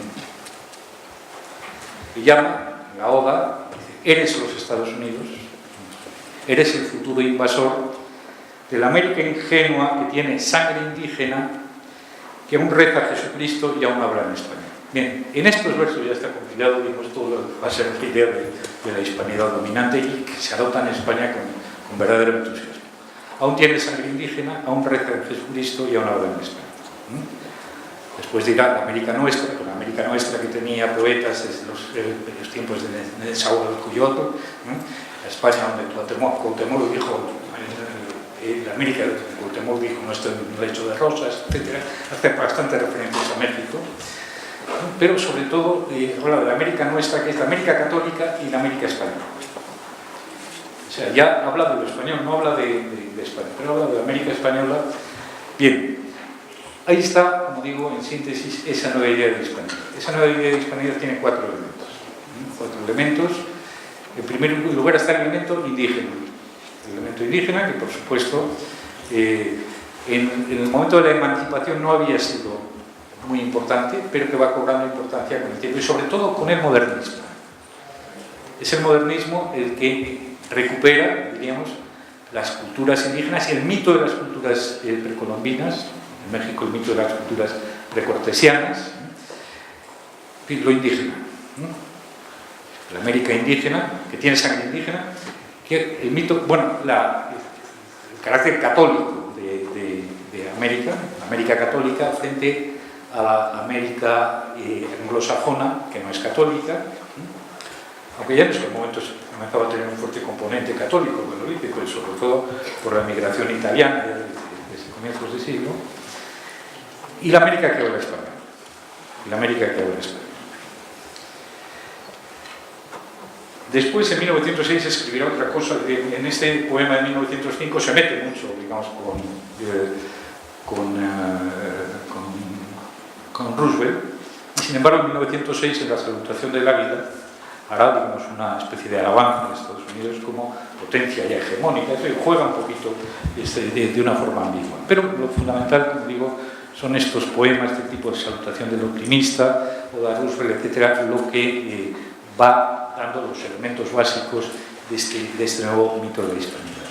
llama la oda, dice, eres los Estados Unidos, eres el futuro invasor de la América ingenua que tiene sangre indígena, que aún reza a Jesucristo y aún habla en español. Bien, en estos versos ya está compilado, digamos, todo lo que va a ser la idea de la hispanidad dominante y que se adopta en España con verdadero entusiasmo. Aún tiene sangre indígena, aún reza en Jesucristo y aún habla en español. Después dirá la América Nuestra, con la América Nuestra que tenía poetas desde los tiempos de Nezahualcóyotl, la España donde Cuauhtémoc dijo, la América de Cuauhtémoc dijo, no estoy en un lecho de rosas, etc. Hace bastantes referencias a México, pero sobre todo habla de la América Nuestra, que es la América Católica y la América Española. O sea, ya habla de lo español, no habla de España, pero habla de la América Española. Bien, ahí está, como digo, en síntesis, esa nueva idea de hispanidad. Esa nueva idea de hispanidad tiene 4 elementos. 4 elementos. En primer lugar está el elemento indígena. El elemento indígena, que por supuesto, en el momento de la emancipación no había sido muy importante, pero que va cobrando importancia con el tiempo y sobre todo con el modernismo. Es el modernismo el que recupera, diríamos, las culturas indígenas y el mito de las culturas precolombinas, en México el mito de las culturas precortesianas, lo indígena, la América indígena, que tiene sangre indígena, que el mito, bueno, el carácter católico de América, la América católica frente a la América anglosajona, que no es católica, aunque ya en esos momentos comenzaba a tener un fuerte componente católico, bueno, pero sobre todo por la migración italiana desde comienzos de siglo, y la América que habla español. Después, en 1906, escribirá otra cosa, que en este poema de 1905 se mete mucho, digamos, con Roosevelt, y sin embargo, en 1906, en la Salutación del Águila, hará, digamos, una especie de alabanza de Estados Unidos como potencia ya hegemónica, y juega un poquito de una forma ambigua. Pero lo fundamental, como digo, son estos poemas, este tipo de Salutación del Optimista, o de Roosevelt, etcétera, lo que va dando los elementos básicos de este nuevo mito de la hispanidad.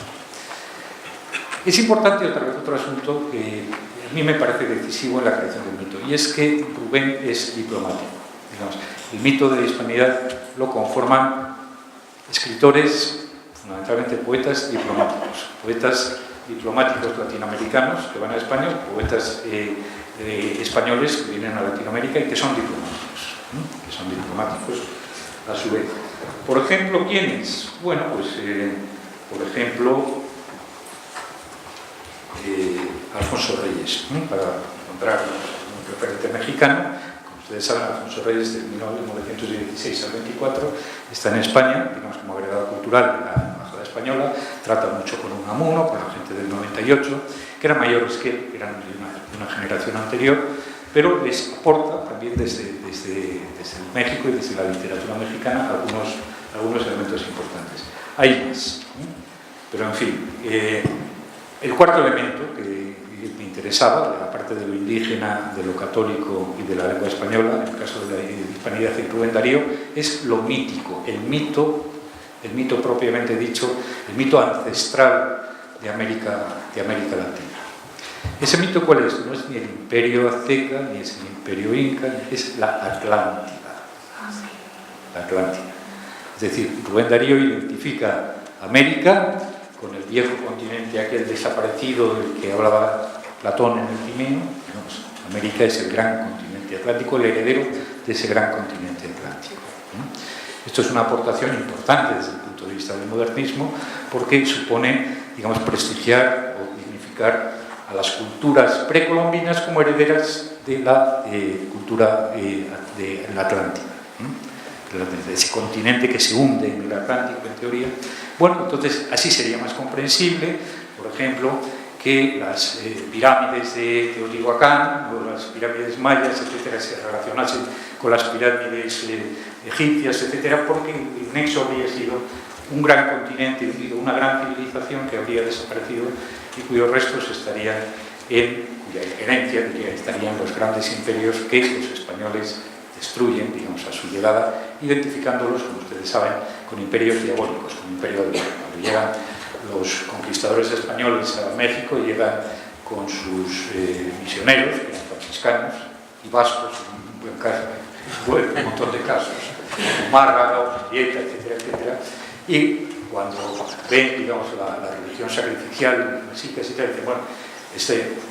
Es importante otro asunto que a mí me parece decisivo en la creación del mito, y es que Rubén es diplomático. Digamos, el mito de la hispanidad lo conforman escritores, fundamentalmente poetas diplomáticos latinoamericanos que van a España, poetas españoles que vienen a Latinoamérica y que son diplomáticos a su vez. Por ejemplo, ¿quiénes? Bueno, pues, por ejemplo, Alfonso Reyes, para encontrar un referente mexicano. Como ustedes saben, Alfonso Reyes, de 1916 al 24, está en España, digamos, como agregado cultural de la Embajada Española, trata mucho con Unamuno, con la gente del 98, que eran mayores que él, eran de una generación anterior, pero les aporta también desde México y desde la literatura mexicana algunos elementos importantes. Hay más, pero en fin, el cuarto elemento que me interesaba, de la parte de lo indígena, de lo católico y de la lengua española, en el caso de la hispanidad de Rubén Darío, es lo mítico, el mito propiamente dicho, el mito ancestral de América Latina. ¿Ese mito cuál es? No es ni el imperio azteca, ni es el imperio inca, es la Atlántida. La Atlántida. Es decir, Rubén Darío identifica América con el viejo continente aquel desaparecido del que hablaba Platón en el Timeo. América es el gran continente atlántico, el heredero de ese gran continente atlántico. Esto es una aportación importante desde el punto de vista del modernismo, porque supone, digamos, prestigiar o dignificar a las culturas precolombinas como herederas de la cultura de la Atlántida, de ese continente que se hunde en el Atlántico, en teoría. Bueno, entonces así sería más comprensible, por ejemplo, que las pirámides de Teotihuacán o las pirámides mayas, etcétera, se relacionasen con las pirámides egipcias, etcétera, porque el nexo habría sido un gran continente, una gran civilización que habría desaparecido y cuyos restos estarían cuya herencia estarían los grandes imperios que los españoles destruyen, digamos, a su llegada, identificándolos, como ustedes saben, con imperios diabólicos, con imperio del mal. Cuando llegan los conquistadores españoles a México, llegan con sus misioneros, que eran franciscanos, y vascos, en un buen caso, un montón de casos, Márgara, Dieta, etcétera, etcétera, y cuando ven, digamos, la religión sacrificial, mexicas y tal, dicen, bueno,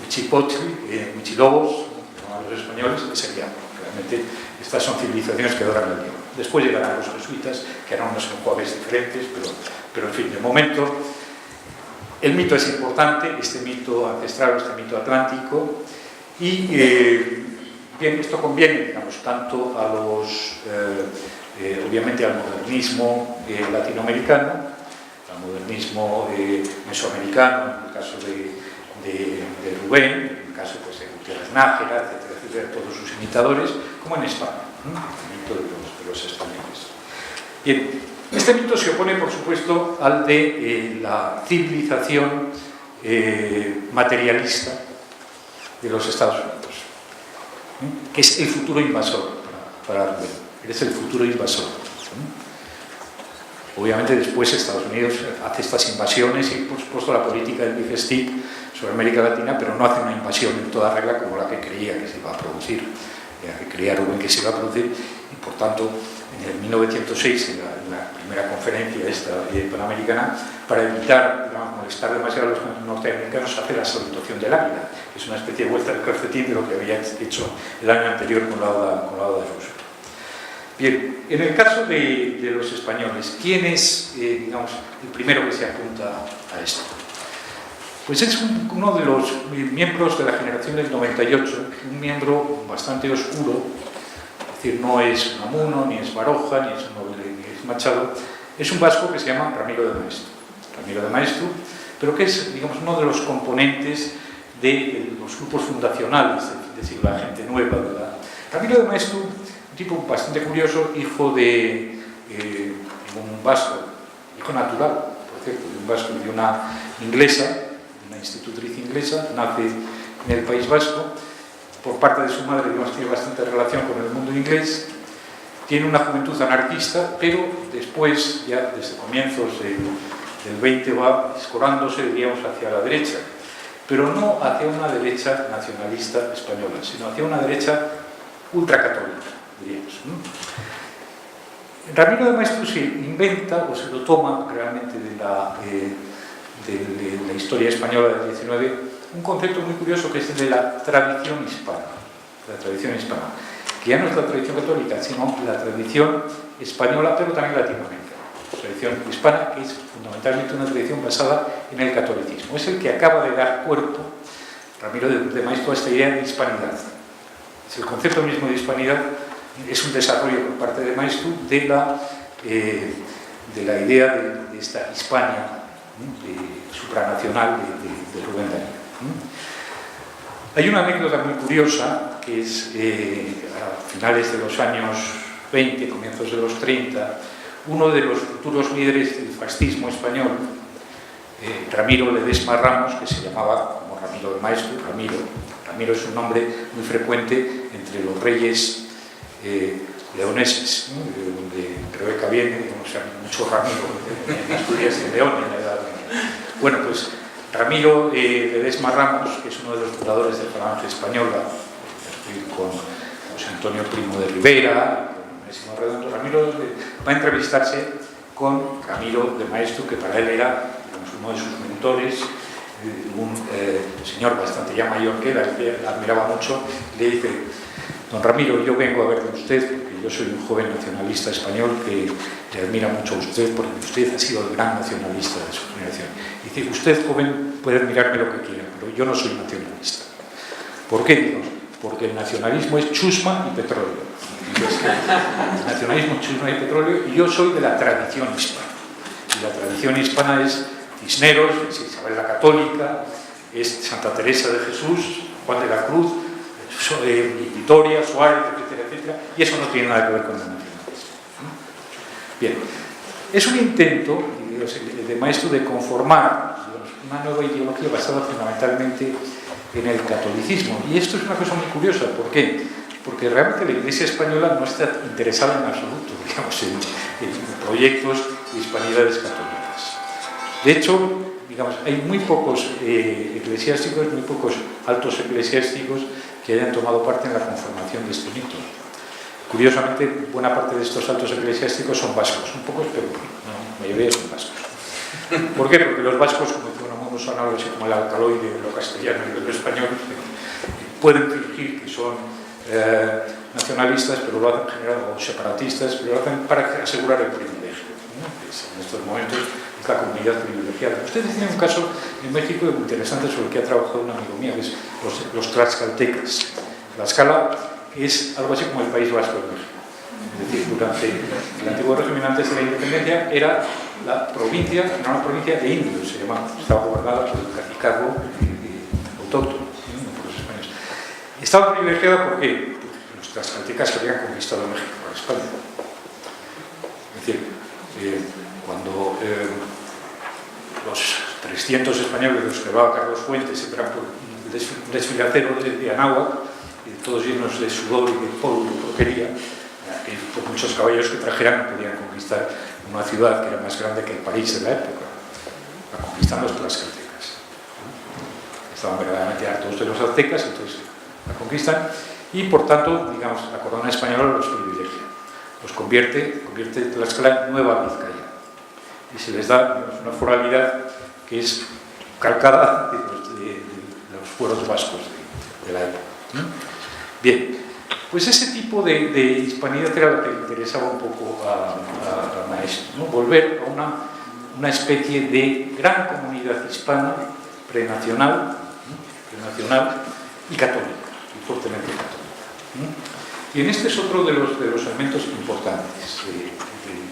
Huichipotli, Huichilobos, llamaban los españoles, ese es el diablo. Realmente estas son civilizaciones que adoran al diablo. Después llegarán los jesuitas, que eran unos enjuagues diferentes, pero en fin, de momento el mito es importante, este mito ancestral, este mito atlántico, y bien, esto conviene, digamos, tanto a los, obviamente al modernismo latinoamericano, al modernismo mesoamericano, en el caso de Rubén, en el caso pues, de Gutiérrez Nájera, etcétera, etcétera, todos sus imitadores, como en España, el mito de los españoles. Bien, este mito se opone, por supuesto, al de la civilización materialista de los Estados Unidos, que es el futuro invasor para Rubén. Es el futuro invasor. Obviamente después Estados Unidos hace estas invasiones y por supuesto la política del Bifestic sobre América Latina, pero no hace una invasión en toda regla como la que creía que se iba a producir, la que creía Rubén que se iba a producir, y por tanto en el 1906, en la primera conferencia esta panamericana, para evitar, digamos, molestar demasiado a los norteamericanos, hace la salutación del águila, que es una especie de vuelta del calcetín de lo que había hecho el año anterior con la Oda de Roosevelt. Bien, en el caso de los españoles, ¿quién es, digamos, el primero que se apunta a esto? Pues es uno de los miembros de la generación del 98, un miembro bastante oscuro, es decir, no es Unamuno, ni es Baroja, ni es Noble, ni es Machado, es un vasco que se llama Ramiro de Maeztu, pero que es, digamos, uno de los componentes de los grupos fundacionales, es decir, la gente nueva. Ramiro de Maeztu, un tipo bastante curioso, hijo de un vasco, hijo natural, por cierto, de un vasco y de una inglesa, una institutriz inglesa, nace en el País Vasco, por parte de su madre, digamos, tiene bastante relación con el mundo inglés, tiene una juventud anarquista, pero después, ya desde comienzos del 20, va escorándose, digamos, hacia la derecha, pero no hacia una derecha nacionalista española, sino hacia una derecha ultracatólica, diríamos. Ramiro de Maeztu se inventa, o se lo toma realmente de la historia española del XIX, un concepto muy curioso que es el de la tradición hispana. La tradición hispana, que ya no es la tradición católica, sino la tradición española, pero también latinoamericana. La tradición hispana, que es fundamentalmente una tradición basada en el catolicismo. Es el que acaba de dar cuerpo, Ramiro de Maeztu, a esta idea de hispanidad. Es el concepto mismo de hispanidad, es un desarrollo por parte de Maeztu de la idea de esta Hispania supranacional de Rubén Darío. Hay una anécdota muy curiosa que es a finales de los años 20, comienzos de los 30, uno de los futuros líderes del fascismo español, Ramiro Ledesma Ramos, que se llamaba como Ramiro de Maeztu, Ramiro es un nombre muy frecuente entre los reyes leoneses, donde Rebeca viene, o sea, mucho Ramiro en Asturias y en León en la Edad Media. Bueno, pues Ramiro Ledesma Ramos, que es uno de los fundadores de la Falange Española, con José Antonio Primo de Rivera, con Máximo Redondo, Ramiro va a entrevistarse con Ramiro de Maeztu, que para él era, digamos, uno de sus mentores, un señor bastante ya mayor que él, admiraba mucho, le dice: don Ramiro, yo vengo a verle a usted porque yo soy un joven nacionalista español que le admira mucho a usted porque usted ha sido el gran nacionalista de su generación. Dice: usted, joven, puede admirarme lo que quiera, pero yo no soy nacionalista. ¿Por qué? Porque el nacionalismo es chusma y petróleo. Entonces, el nacionalismo es chusma y petróleo, y yo soy de la tradición hispana. Y la tradición hispana es Cisneros, es Isabel la Católica, es Santa Teresa de Jesús, Juan de la Cruz, Vitoria, Suárez, etcétera, etcétera, y eso no tiene nada que ver con el nacionalismo. Bien, es un intento de Maeztu de conformar una nueva ideología basada fundamentalmente en el catolicismo, y esto es una cosa muy curiosa. ¿Por qué? Porque realmente la Iglesia española no está interesada en absoluto, digamos, en proyectos y hispanidades católicas. De hecho, digamos, hay muy pocos eclesiásticos, muy pocos altos eclesiásticos que hayan tomado parte en la conformación de este mito. Curiosamente, buena parte de estos altos eclesiásticos son vascos, un pocos, pero la mayoría son vascos. ¿Por qué? Porque los vascos, como son algo así como el alcaloide de lo castellano y de lo español, pueden fingir que son nacionalistas, pero lo hacen general, o separatistas, pero lo hacen para asegurar el privilegio, ¿no? En estos momentos es la comunidad privilegiada. Ustedes tienen un caso en México muy interesante sobre el que ha trabajado un amigo mío, que es los tlaxcaltecas. Tlaxcala es algo así como el País Vasco de México. Es decir, durante el antiguo régimen antes de la independencia era la provincia, era una provincia de indios, se llamaba, estaba gobernada por el cacicazgo autóctono, por los españoles. Estaba privilegiada porque los tlaxcaltecas habían conquistado México para España. Es decir, cuando los 300 españoles de los que hablaba Carlos Fuentes entran por un desfiladero de Anáhuac, todos llenos de sudor y de polvo y de porquería, que por muchos caballos que trajeran podían conquistar una ciudad que era más grande que el París de la época. La conquistan los tlaxcaltecas. Estaban verdaderamente hartos de los aztecas, entonces la conquistan y, por tanto, digamos, la corona española los privilegia. Los convierte Tlaxcala en Nueva Vizcaya. Y se les da, digamos, una foralidad que es calcada de los fueros vascos de la época. Bien, pues ese tipo de hispanidad era lo que le interesaba un poco a Maeztu, ¿no? Volver a una especie de gran comunidad hispana, prenacional y católica, y fuertemente católica. Y en este es otro de los elementos importantes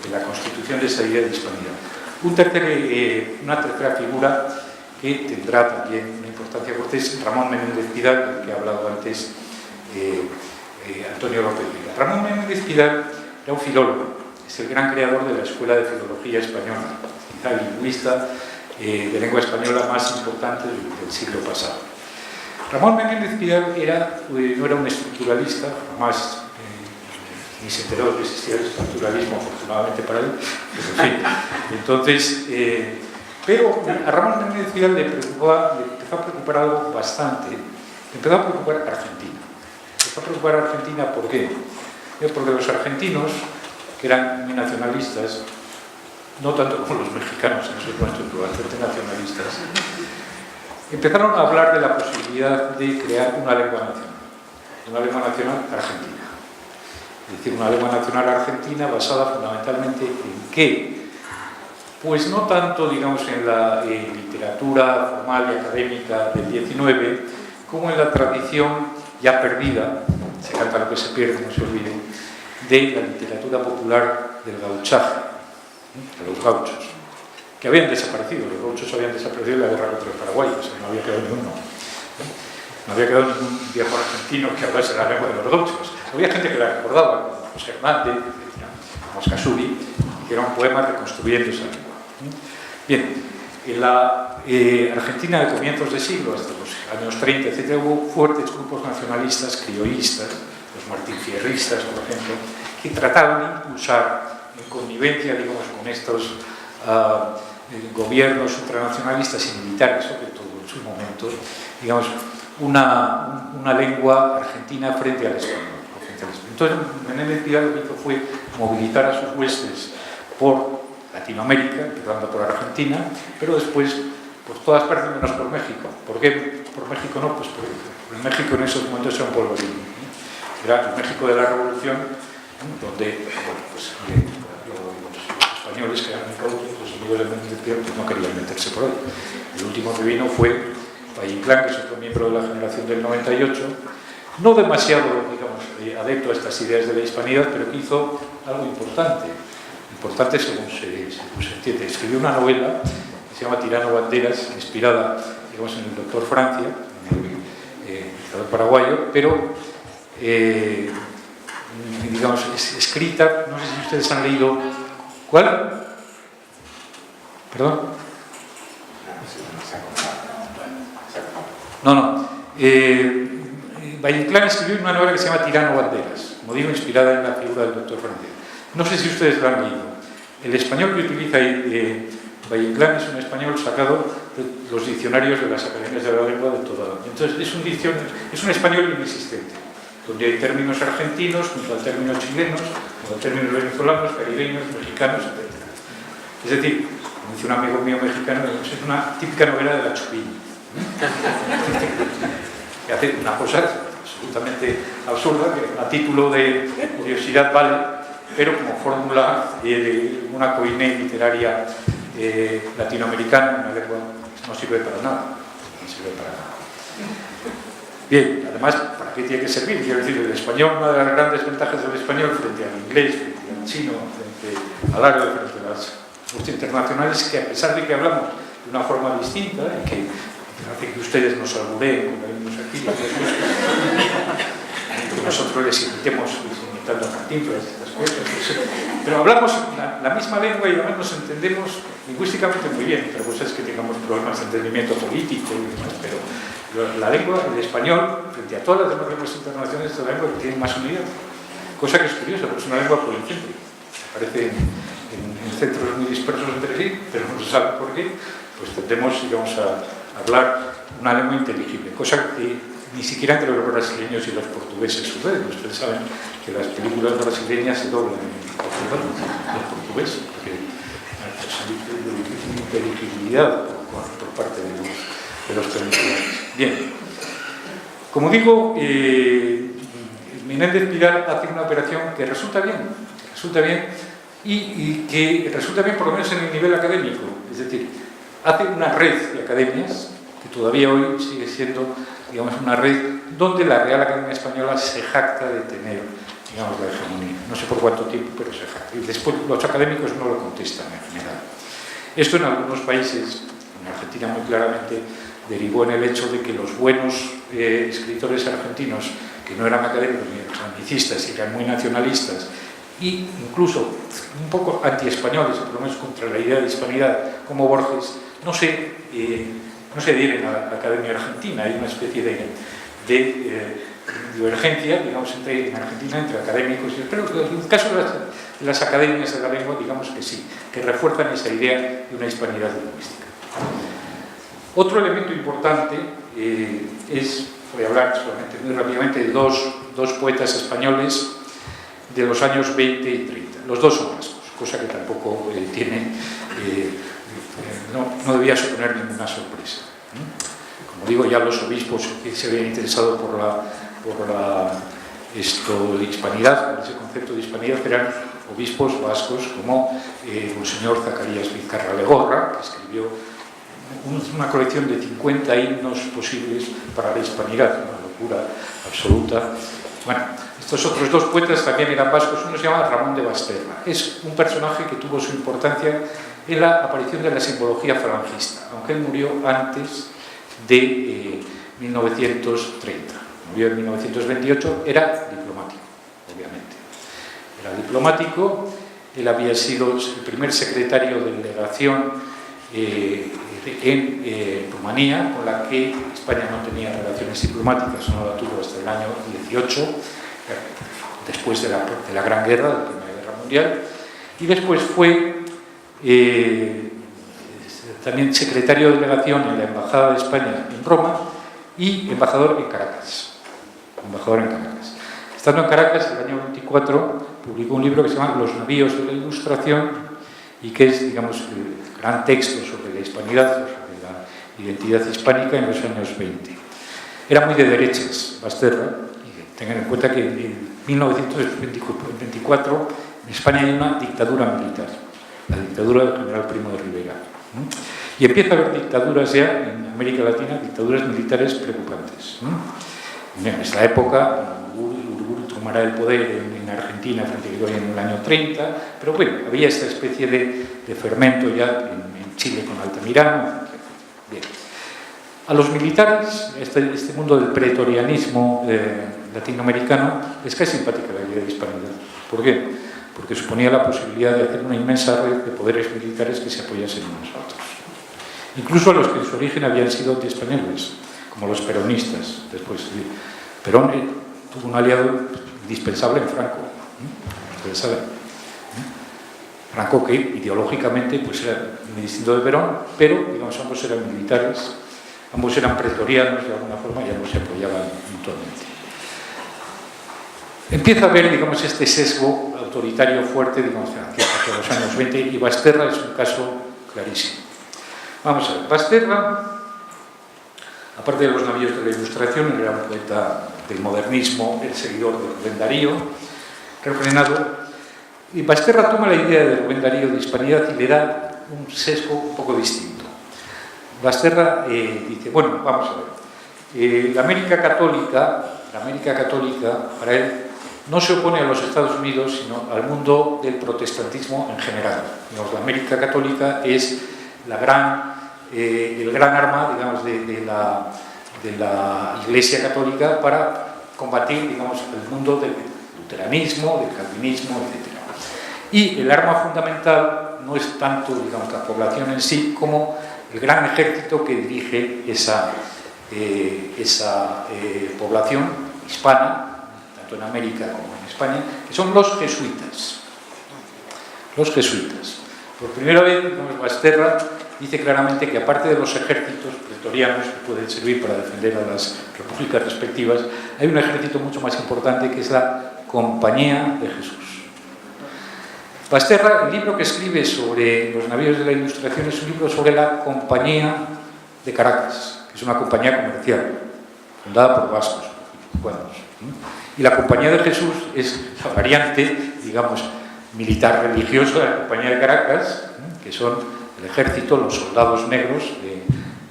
de la constitución de esa idea de hispanidad. Una tercera figura que tendrá también una importancia fuerte es Ramón Menéndez Pidal, del que ha hablado antes Antonio López Vega. Ramón Menéndez Pidal era un filólogo, es el gran creador de la Escuela de Filología Española, quizá el lingüista de lengua española más importante del siglo pasado. Ramón Menéndez Pidal no era un estructuralista, jamás ni se enteró de que existía el estructuralismo, afortunadamente para él, pero en fin. Entonces, pero a Ramón Menéndez Pidal le empezó a preocupar algo bastante, le empezó a preocupar Argentina. Empezó a preocupar a Argentina, ¿por qué? Porque los argentinos, que eran muy nacionalistas, no tanto como los mexicanos, en esos nuestros, pero bastante nacionalistas, empezaron a hablar de la posibilidad de crear una lengua nacional argentina. Es decir, una lengua nacional argentina basada fundamentalmente en ¿qué? Pues no tanto, digamos, en la literatura formal y académica del 19, como en la tradición ya perdida, se canta lo que se pierde, no se olvide, de la literatura popular del gauchaje, de los gauchos, que habían desaparecido. Los gauchos habían desaparecido en la guerra contra el Paraguay, o sea, no había quedado ninguno. No había quedado ningún viejo argentino que hablase la lengua de los gauchos. Había gente que la recordaba, como José Hernández, como Oscasuri, que eran poemas reconstruyendo esa lengua. Bien, en la Argentina de comienzos de siglo, hasta los años 30, etc., hubo fuertes grupos nacionalistas, criollistas, los martinfierristas, por ejemplo, que trataban de impulsar en connivencia, digamos, con estos gobiernos supranacionalistas y militares, sobre todo en su momento, digamos, una lengua argentina frente al español. Entonces, Menéndez Pidal lo que hizo fue movilizar a sus huestes por Latinoamérica, empezando por Argentina, pero después por todas partes menos por México. ¿Por qué por México no? Pues porque México en esos momentos era un polvorín. Era el México de la Revolución, donde bueno, pues, los españoles que eran incautos, los amigos de Menéndez Pidal, pues no querían meterse por ahí. El último que vino fue Valle-Inclán, que es otro miembro de la generación del 98, no demasiado, digamos, adepto a estas ideas de la hispanidad, pero que hizo algo importante según se entiende. Escribió una novela que se llama Tirano Banderas, inspirada digamos, en el doctor Francia, en el dictador paraguayo, pero, digamos, es escrita, no sé si ustedes han leído. ¿Cuál? ¿Perdón? No. Valle Inclán escribió una novela que se llama Tirano Banderas, como digo, inspirada en la figura del doctor Francia. No sé si ustedes la han leído. El español que utiliza Valle Inclán es un español sacado de los diccionarios de las academias de la lengua de toda la... Entonces es un español inexistente, donde hay términos argentinos junto a términos chilenos, junto a términos venezolanos, caribeños, mexicanos, etc. Es decir, como dice un amigo mío mexicano, es una típica novela de la Chupín, que hace una cosa absolutamente absurda, que a título de curiosidad vale, pero como fórmula de una coine literaria latinoamericana, una lengua, no sirve para nada. No sirve para nada. Bien, además, ¿para qué tiene que servir? Quiero decir, el español, una de las grandes ventajas del español frente al inglés, frente al chino, frente al árabe, frente a las lenguas internacionales, que a pesar de que hablamos de una forma distinta, y que hace que ustedes nos albureen cuando venimos aquí, que nosotros les imitemos imitando a Cantinflas y estas cosas, pero hablamos la misma lengua y además nos entendemos lingüísticamente muy bien. Otra cosa es que tengamos problemas de entendimiento político y demás, pero la lengua, el español, frente a todas las demás lenguas internacionales, es la lengua que tiene más unidad, cosa que es curiosa, porque es una lengua policéntrica. Aparece en centros muy dispersos entre sí, pero no se sabe por qué, pues tendemos, digamos, a hablar una lengua inteligible, cosa que ni siquiera entre los brasileños y los portugueses sucede. Ustedes saben que las películas brasileñas se doblan en portugués, porque hay inteligibilidad por parte de los territorios. Bien, como digo, Menéndez Pidal hace una operación que resulta bien y que resulta bien por lo menos en el nivel académico, es decir, hace una red de academias que todavía hoy sigue siendo, digamos, una red donde la Real Academia Española se jacta de tener, digamos, la hegemonía. No sé por cuánto tiempo, pero se jacta. Y después los académicos no lo contestan en general. Esto en algunos países, en Argentina muy claramente, derivó en el hecho de que los buenos escritores argentinos, que no eran académicos ni academicistas, eran muy nacionalistas, e incluso un poco anti-españoles, o por lo menos contra la idea de hispanidad, como Borges, no se adhieren a la Academia Argentina. Hay una especie de divergencia, digamos, en Argentina entre académicos, pero en el caso de las academias de la lengua, digamos que sí, que refuerzan esa idea de una hispanidad lingüística. Otro elemento importante voy a hablar solamente muy rápidamente de dos poetas españoles de los años 20 y 30. Los dos son vascos, cosa que tampoco no debía suponer ninguna sorpresa. Como digo, ya los obispos que se habían interesado por la hispanidad, por ese concepto de hispanidad, eran obispos vascos como Monseñor Zacarías Vizcarra Legorra, que escribió una colección de 50 himnos posibles para la hispanidad, una locura absoluta. Bueno, estos otros dos poetas también eran vascos. Uno se llama Ramón de Basterra. Es un personaje que tuvo su importancia en la aparición de la simbología falangista, aunque él murió antes de 1930. Murió en 1928, era diplomático, obviamente. Era diplomático, él había sido el primer secretario de delegación en Rumanía, con la que España no tenía relaciones diplomáticas, no la tuvo hasta el año 18, después de la Gran Guerra, de la Primera Guerra Mundial, y después fue también secretario de delegación en la Embajada de España en Roma y embajador en Caracas. Estando en Caracas, el año 24, publicó un libro que se llama Los navíos de la Ilustración y que es, digamos, el gran texto sobre la hispanidad, sobre la identidad hispánica en los años 20. Era muy de derechas, Basterra, y tengan en cuenta que en 1924 en España hay una dictadura militar, la dictadura del general Primo de Rivera. Y empieza a haber dictaduras ya en América Latina, dictaduras militares preocupantes. En esta época, Uriburu tomará el poder en Argentina frente a Irigoyen en el año 30, pero bueno, había esta especie de fermento ya en Chile con Altamirano. Bien. A los militares, este mundo del pretorianismo latinoamericano, les cae simpática la idea de hispanidad. ¿Por qué? Porque suponía la posibilidad de hacer una inmensa red de poderes militares que se apoyasen unos a otros. Incluso a los que en su origen habían sido antiespañoles, como los peronistas. Después, Perón tuvo un aliado indispensable en Franco, ustedes saben. Franco, que ideológicamente pues, era muy distinto de Perón, pero digamos, ambos eran militares, ambos eran pretorianos de alguna forma y ambos se apoyaban mutuamente. Empieza a haber, digamos, este sesgo autoritario fuerte, digamos, hacia los años 20, y Basterra es un caso clarísimo. Vamos a ver, Basterra, aparte de los navíos de la Ilustración, era un poeta del modernismo, el seguidor de Rubén Darío, refrenado, y Basterra toma la idea de Rubén Darío de hispanidad y le da un sesgo un poco distinto. Basterra dice, bueno, vamos a ver, la América Católica, para él, no se opone a los Estados Unidos, sino al mundo del protestantismo en general. Digamos, la América Católica es el gran arma, digamos, de la Iglesia Católica para combatir, digamos, el mundo del luteranismo, del calvinismo, etc. Y el arma fundamental no es tanto, digamos, la población en sí, como el gran ejército que dirige esa población hispana, tanto en América como en España, que son los jesuitas. Los jesuitas. Por primera vez, digamos, Basterra dice claramente que aparte de los ejércitos pretorianos que pueden servir para defender a las repúblicas respectivas, hay un ejército mucho más importante que es la Compañía de Jesús. Basterra, el libro que escribe sobre los navíos de la Ilustración es un libro sobre la Compañía de Caracas, que es una compañía comercial, fundada por vascos, cubanos. Y la Compañía de Jesús es la variante, digamos, militar religiosa de la Compañía de Caracas, que son el ejército, los soldados negros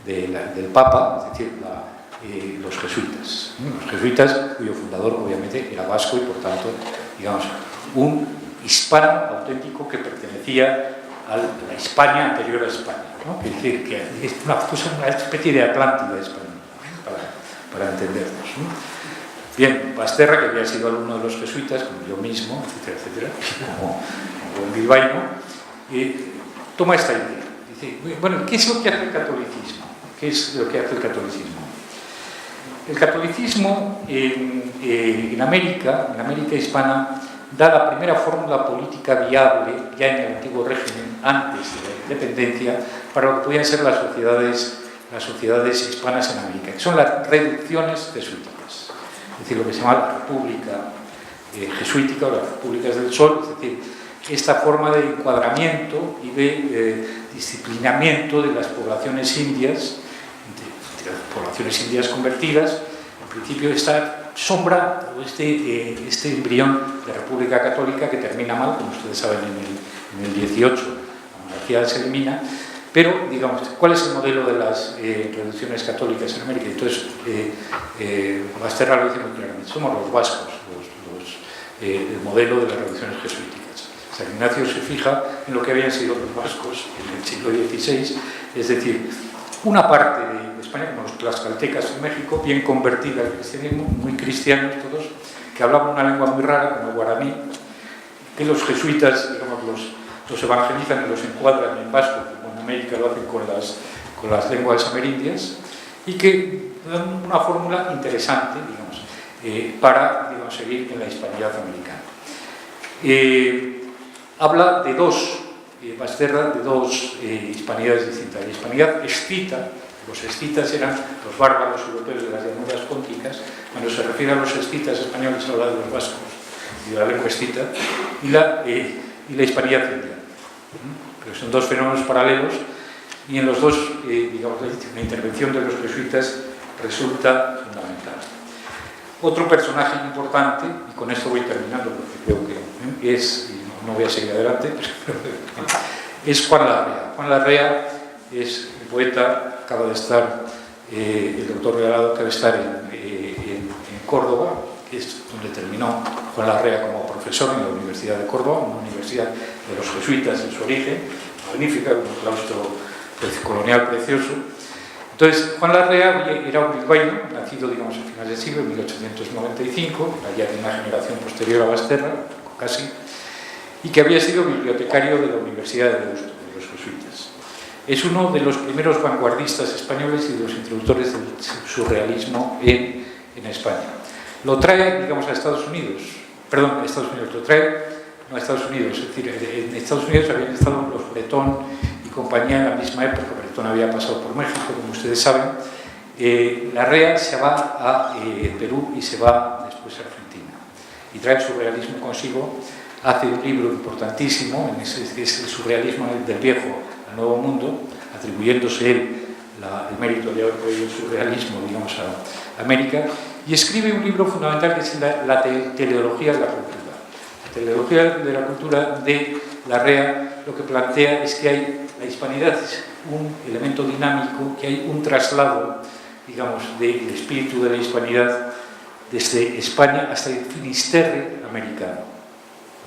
del Papa, es decir, los jesuitas. Los jesuitas, cuyo fundador obviamente era vasco y por tanto, digamos, un hispano auténtico que pertenecía a la España anterior a España, ¿no? Es decir, que es una especie de Atlántida española, para entendernos, ¿no? Bien, Basterra, que había sido alumno de los jesuitas, como yo mismo, etcétera, como buen bilbaíno, toma esta idea. Dice, bueno, ¿qué es lo que hace el catolicismo? ¿Qué es lo que hace el catolicismo? El catolicismo en América hispana, da la primera fórmula política viable ya en el antiguo régimen, antes de la independencia, para lo que podían ser las sociedades hispanas en América, que son las reducciones jesuíticas, es decir, lo que se llama la República Jesuítica o las Repúblicas del Sol, es decir, esta forma de encuadramiento y de disciplinamiento de las poblaciones indias, de las poblaciones indias convertidas, en principio esta sombra este embrión de República Católica que termina mal, como ustedes saben, en el 18 la monarquía se elimina, pero digamos, ¿cuál es el modelo de las reducciones católicas en América? Entonces Basterra lo dice muy claramente, somos los vascos el modelo de las reducciones jesuíticas. San Ignacio se fija en lo que habían sido los vascos en el siglo XVI, es decir, una parte de España, como los tlaxcaltecas en México, bien convertida al cristianismo, muy cristianos todos, que hablaban una lengua muy rara, como el guaraní, que los jesuitas, digamos, los evangelizan y los encuadran en vasco, como en América lo hacen con las lenguas amerindias, y que dan una fórmula interesante, digamos, para, digamos, seguir en la hispanidad americana. Habla de Basterra, de dos hispanidades distintas. La hispanidad escita, los escitas eran los bárbaros europeos de las llanuras pónticas. Cuando se refiere a los escitas españoles habla de los vascos y de la lengua escita, y la hispanidad india. Pero son dos fenómenos paralelos y en los dos, digamos, la intervención de los jesuitas resulta fundamental. Otro personaje importante, y con esto voy terminando porque creo que es, no voy a seguir adelante, es Juan Larrea. Juan Larrea es un poeta, acaba de estar, el doctor Regalado acaba de estar en Córdoba, que es donde terminó Juan Larrea como profesor en la Universidad de Córdoba, una universidad de los jesuitas en su origen, magnífica, un claustro colonial precioso. Entonces, Juan Larrea era un bilbaíno, nacido, digamos, a finales del siglo, en 1895, ya de una generación posterior a Basterra, casi, y que había sido bibliotecario de la Universidad de Deusto, de los jesuitas. Es uno de los primeros vanguardistas españoles y de los introductores del surrealismo en España. Lo trae, digamos, a Estados Unidos, perdón, a Estados Unidos, lo trae, no a Estados Unidos, es decir, en Estados Unidos habían estado los Bretón y compañía en la misma época. Bretón había pasado por México, como ustedes saben. Larrea se va a Perú y se va después a Argentina. Y trae el surrealismo consigo, hace un libro importantísimo, es el surrealismo del viejo al nuevo mundo, atribuyéndose él el mérito de haber traído el surrealismo, digamos, a América, y escribe un libro fundamental que es la teleología de la cultura. La teleología de la cultura de Larrea lo que plantea es que la hispanidad es un elemento dinámico, que hay un traslado, digamos, del espíritu de la hispanidad desde España hasta el Finisterre americano.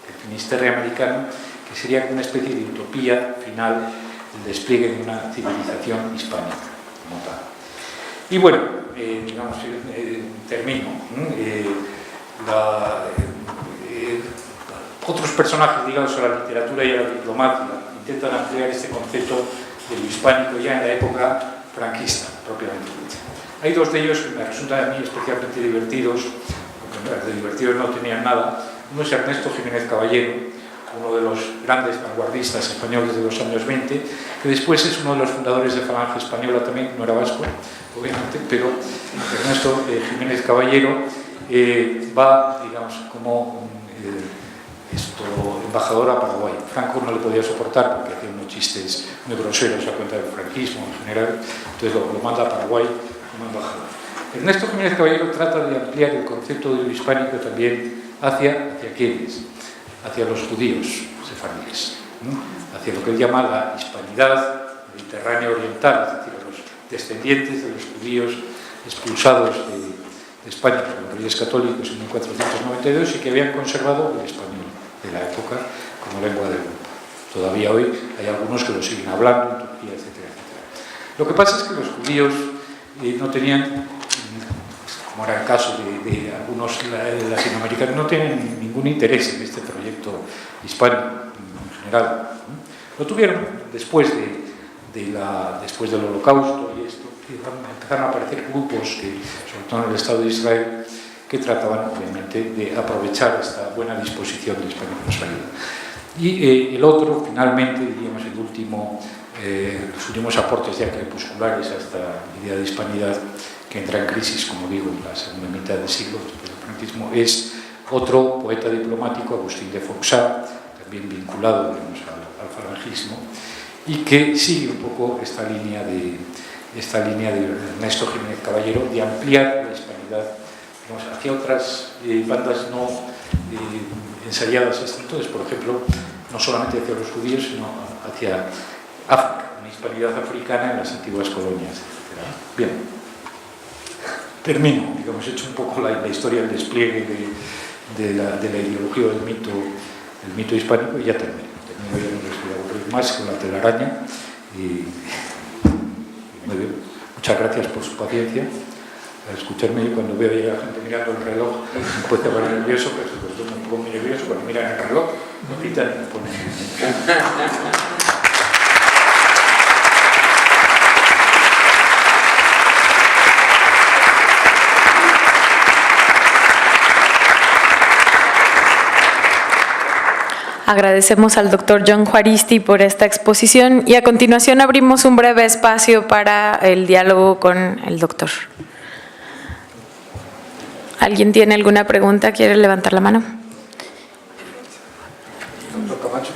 El Finisterre americano, que sería una especie de utopía final del despliegue de una civilización hispánica como tal. Y bueno, digamos, termino. Otros personajes ligados a la literatura y a la diplomacia intentan ampliar este concepto de lo hispánico ya en la época franquista, propiamente dicha. Hay dos de ellos que me resultan a mí especialmente divertidos, porque de divertidos no tenían nada. Uno es Ernesto Jiménez Caballero, uno de los grandes vanguardistas españoles de los años 20, que después es uno de los fundadores de Falange Española, también no era vasco, obviamente, pero Ernesto Jiménez Caballero va, digamos, como embajador a Paraguay. Franco no le podía soportar porque hacía unos chistes muy groseros a cuenta del franquismo en general, entonces lo manda a Paraguay como embajador. Ernesto Jiménez Caballero trata de ampliar el concepto de lo hispánico también hacia quienes, hacia los judíos sefardíes, hacia lo que él llama la hispanidad mediterránea oriental, es decir, los descendientes de los judíos expulsados de España por los reyes católicos en 1492 y que habían conservado el español de la época como lengua de Europa. Todavía hoy hay algunos que lo siguen hablando en Turquía, etcétera, etcétera. Lo que pasa es que los judíos no tenían, como era el caso de algunos latinoamericanos, no tienen ningún interés en este proyecto hispánico en general. Lo tuvieron después del Holocausto y esto, empezaron a aparecer grupos, sobre todo en el Estado de Israel, que trataban obviamente de aprovechar esta buena disposición de España que nos ayuda. Y el otro, finalmente, diríamos los últimos aportes ya crepusculares a esta idea de hispanidad que entra en crisis, como digo, en la segunda mitad del siglo después del franquismo, es otro poeta diplomático, Agustín de Foxá, también vinculado, digamos, al falangismo, y que sigue un poco esta línea de Ernesto Jiménez Caballero de ampliar la hispanidad, digamos, hacia otras bandas no ensayadas hasta entonces, por ejemplo, no solamente hacia los judíos, sino hacia África, una hispanidad africana en las antiguas colonias, etc. Bien, termino, digamos, he hecho un poco la historia del despliegue de la ideología del mito hispánico y ya termino. Ya no les voy a aburrir más con la telaraña y muy bien. Muchas gracias por su paciencia a escucharme. Yo cuando veo a la gente mirando el reloj me puede poner nervioso, pero yo me pongo muy nervioso cuando miran el reloj, me quitan y me ponen.
Agradecemos al doctor John Juaristi por esta exposición y a continuación abrimos un breve espacio para el diálogo con el doctor. ¿Alguien tiene alguna pregunta? ¿Quiere levantar la mano?
Doctor Camacho.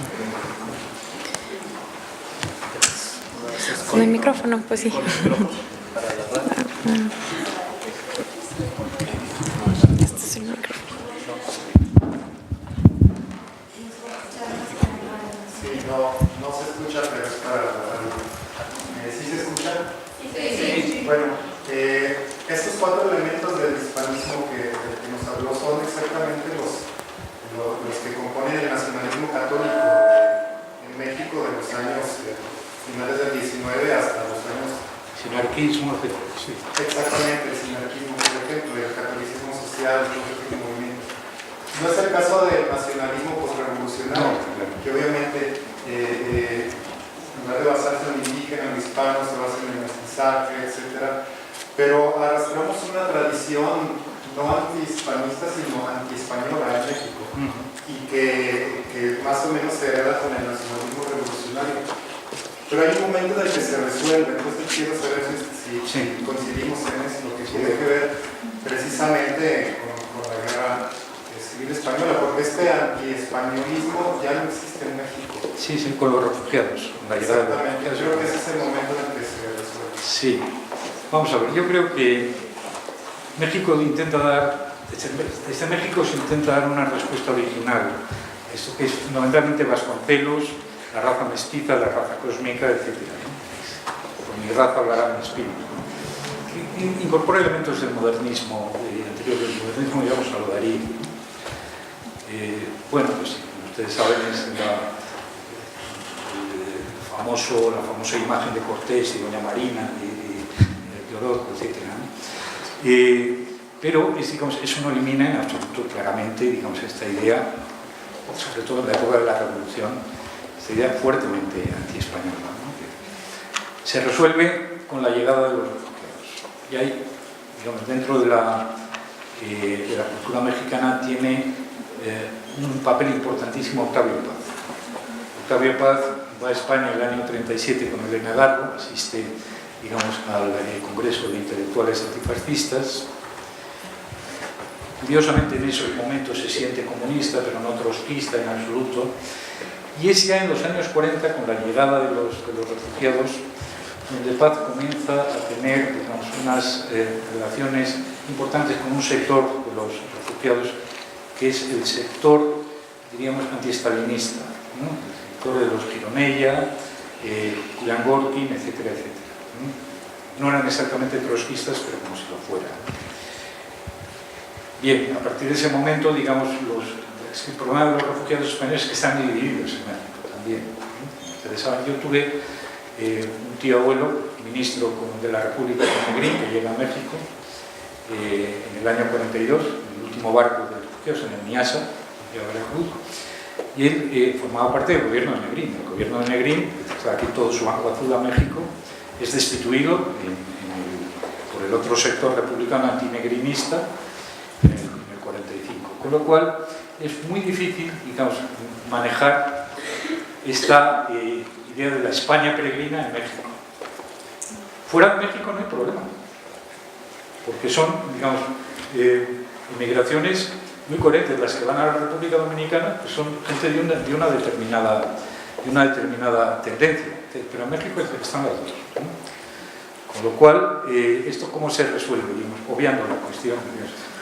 Con el micrófono, pues sí. Este es el micrófono.
No se escucha, pero es para la radio. ¿Sí se escucha? Sí. Bueno, estos cuatro elementos del hispanismo que nos habló son exactamente los que componen el nacionalismo católico en México de los años finales del 19 hasta los años
sinarquismo, etc. Sí.
Exactamente, el sinarquismo, por ejemplo, el catolicismo social, todo ese tipo de movimientos. No es el caso del nacionalismo postrevolucionario, que obviamente en lugar de basarse en el indígena, en el hispano, se basa en el mestizaje, etc. Pero arrastramos una tradición no antihispanista, sino antiespañola en México, y que más o menos se hereda con el nacionalismo revolucionario. Pero hay un momento en el que se resuelve, entonces quiero saber si coincidimos en eso, lo que tiene que ver precisamente con la guerra civil española, porque este antiespañolismo ya no existe en México.
Sí, sí, con los refugiados. La llegada de los
Exactamente, yo
refugiados.
creo que ese es el momento en el que se resuelve.
Sí, vamos a ver, yo creo que México intenta dar, desde México se intenta dar una respuesta original, esto que es fundamentalmente Vasconcelos, la raza mestiza, la raza cósmica, etc. Por mi raza hablará mi espíritu. Que incorpora elementos del modernismo, anterior del modernismo, digamos, a lo Darí. Bueno, pues como ustedes saben, es la famosa imagen de Cortés y Doña Marina, de Orozco, etc. Pero digamos, eso no elimina en absoluto claramente, digamos, esta idea, sobre todo en la época de la Revolución, esta idea fuertemente antiespañola, ¿no? Se resuelve con la llegada de los refugiados. Y ahí, digamos, dentro de la cultura mexicana tiene un papel importantísimo Octavio Paz. Octavio Paz va a España en el año 37 con Elena Garro, asiste, digamos, al Congreso de Intelectuales Antifascistas. Curiosamente en esos momentos se siente comunista, pero no trotskista en absoluto. Y es ya en los años 40, con la llegada de los refugiados, donde Paz comienza a tener, digamos, unas relaciones importantes con un sector de los refugiados, que es el sector, diríamos, antiestalinista, ¿no? El sector de los Gironella, Kuyangorkin, etcétera, etcétera. No eran exactamente trotskistas, pero como si lo fueran. Bien, a partir de ese momento, digamos, el problema de los refugiados españoles es que están divididos en México también. Ustedes saben, yo tuve un tío abuelo, ministro de la República de Negrín, que llega a México en el año 42, en el último barco de refugiados, en el Niasa, en Veracruz, y él formaba parte del gobierno de Negrín. El gobierno de Negrín, aquí todo su banco azul a México, es destituido por el otro sector republicano antinegrinista en el 45. Con lo cual es muy difícil, digamos, manejar esta idea de la España peregrina en México. Fuera de México no hay problema, porque son, digamos, inmigraciones muy coherentes. Las que van a la República Dominicana pues son gente de una determinada tendencia, pero en México están las dos, ¿no? Con lo cual, ¿esto cómo se resuelve? Obviando la cuestión,